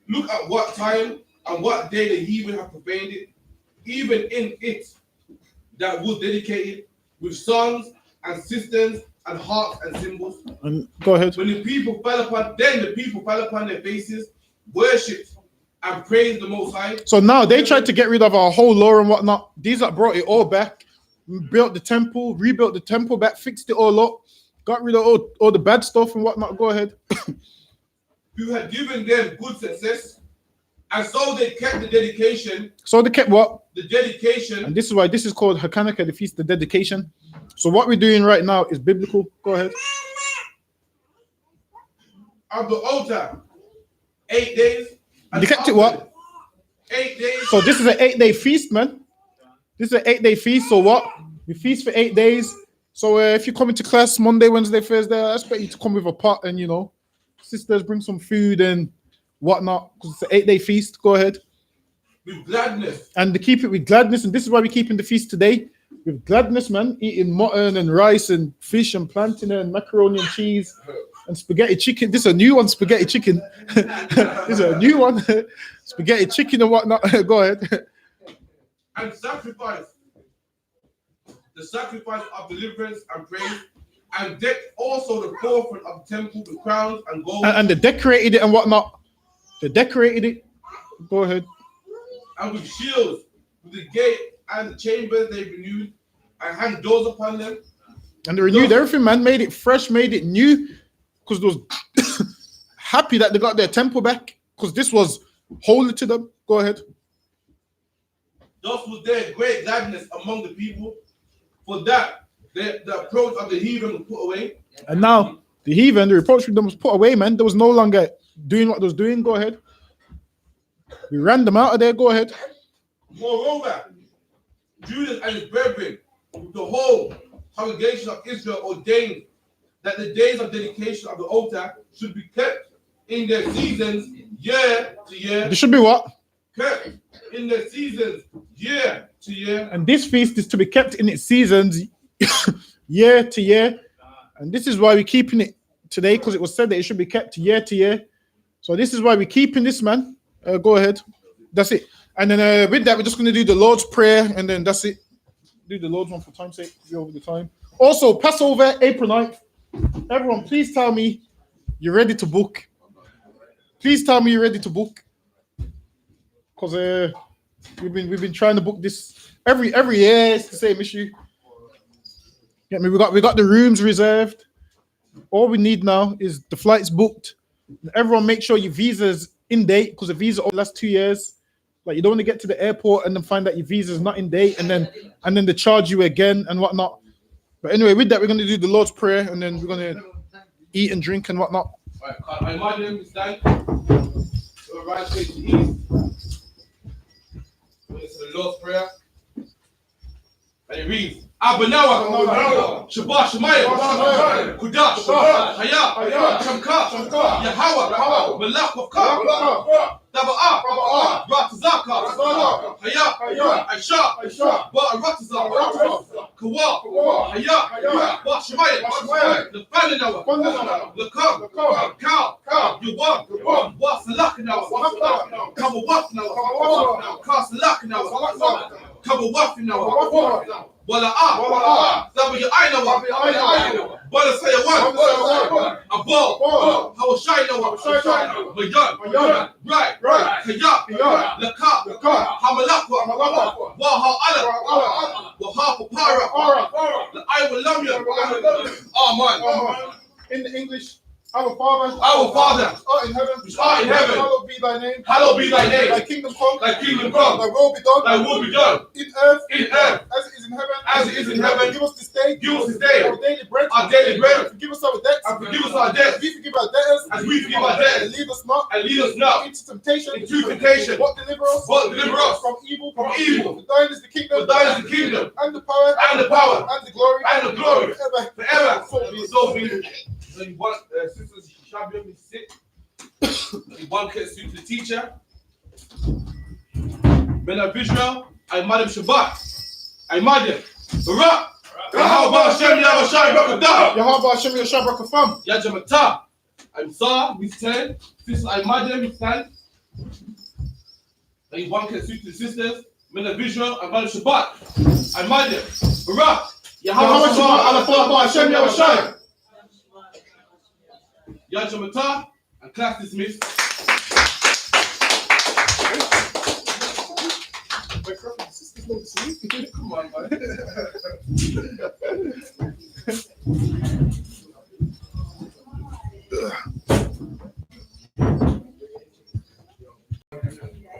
Look at what time and what day the heathen have profaned it, even in it that was dedicated with songs and cisterns and harps and cymbals. And go ahead. When the people fell upon their faces, worshipped and praised the Most High. So now they tried to get rid of our whole law and whatnot. These that brought it all back, built the temple, rebuilt the temple back, fixed it all up, got rid of all the bad stuff and whatnot. Go ahead. Who had given them good success, and so they kept the dedication. So they kept what? The dedication. And this is why this is called Hachaanakah, the feast of dedication. So what we're doing right now is biblical. Go ahead. Of the altar, 8 days. They kept it what? 8 days. So this is an 8-day feast, man. This is an 8-day feast. So what? We feast for 8 days. So if you come into class Monday, Wednesday, Thursday, I expect you to come with a pot and, sisters bring some food and whatnot because it's an 8-day feast. Go ahead. With gladness. And to keep it with gladness. And this is why we're keeping the feast today. With gladness, man. Eating mutton and rice and fish and plantain and macaroni and cheese and spaghetti chicken. This is a new one, spaghetti chicken. This is a new one. Spaghetti chicken and whatnot. Go ahead. And sacrifice. The sacrifice of deliverance and praise. And decked also the forefront of the temple with crowns and gold. And they decorated it and whatnot. They decorated it. Go ahead. And with shields, with the gate and the chambers they renewed, and hung doors upon them. And they renewed everything, man. Made it fresh, made it new. Because they was happy that they got their temple back. Because this was holy to them. Go ahead. Thus was there great gladness among the people, for that the approach of the heathen was put away. And now the heathen, the reproach with them was put away, man. There was no longer doing what they was doing. Go ahead. We ran them out of there. Go ahead. Moreover, Judas and his brethren, the whole congregation of Israel, ordained that the days of dedication of the altar should be kept in their seasons year to year. There should be what? Kept in their seasons year to year. And this feast is to be kept in its seasons year to year. And this is why we're keeping it today, because it was said that it should be kept year to year. So this is why we're keeping this, man. Go ahead. That's it. And then with that, we're just going to do the Lord's Prayer, and then that's it. Do the Lord's one for time's sake. Be over the time. Also, Passover, April 9th. Everyone, please tell me you're ready to book. Please tell me you're ready to book. Because we've been trying to book this every year. It's the same issue. Get me? We got the rooms reserved. All we need now is the flights booked. Everyone, make sure your visa's in date, because the visa only lasts 2 years. Like, you don't want to get to the airport and then find that your visa is not in date, and then they charge you again and whatnot. But anyway, with that, we're going to do the Lord's Prayer, and then we're going to eat and drink and whatnot. All right, my name is Dan. So right face to east. It's the Lord's Prayer. And it reads, Abanawa, Shabbat Shemayim, Kudash, Hayah, Shamka, Yahawah, Malach of Ka, Daba'ah, Ratazaka, Hayah, I.S.U.P.K, Ratazaka, Kawa, Hayah, Shemayim, the Fananawa, the Cow, Yuwa, Wasalakanawa, Kabawafnawa, Kasalakanawa, Kabawafnawa, Wala W-I-N-A-W, Bala say one, a ball, how a shine, Mayan, right, Kayap, Laka, Hamalakwa, Waha Allah, Waha Para, I will love you. Oh, man. In the English, our Father, which art in heaven, hallowed be thy name. Thy kingdom come. Thy kingdom come. Thy will be done. Thy will be done. In earth, as it is in heaven. Give us this day. Our daily bread. Forgive us our debts. As we forgive our debtors. And lead us not. Into temptation. But deliver us. From evil. For thine is the kingdom. And the power. And the glory. Forever. So be it. So you want sisters, you shall be able to sit. You want to speak to the teacher. Men of Israel, I Madam Shabbat. I Madam Barak. Yahweh Hashem Yahweh Brakadam. Yahweh Hashem Yahweh Brakadam. Yajamata. I'm Sar, we stand. Sisters, I Madam, we stand. And you want to speak to the sisters. Men of Israel, I Madam Shabbat. I Madam Barak. Yahweh Hashem Yahweh. Yajamata, and class dismissed. Come on, man.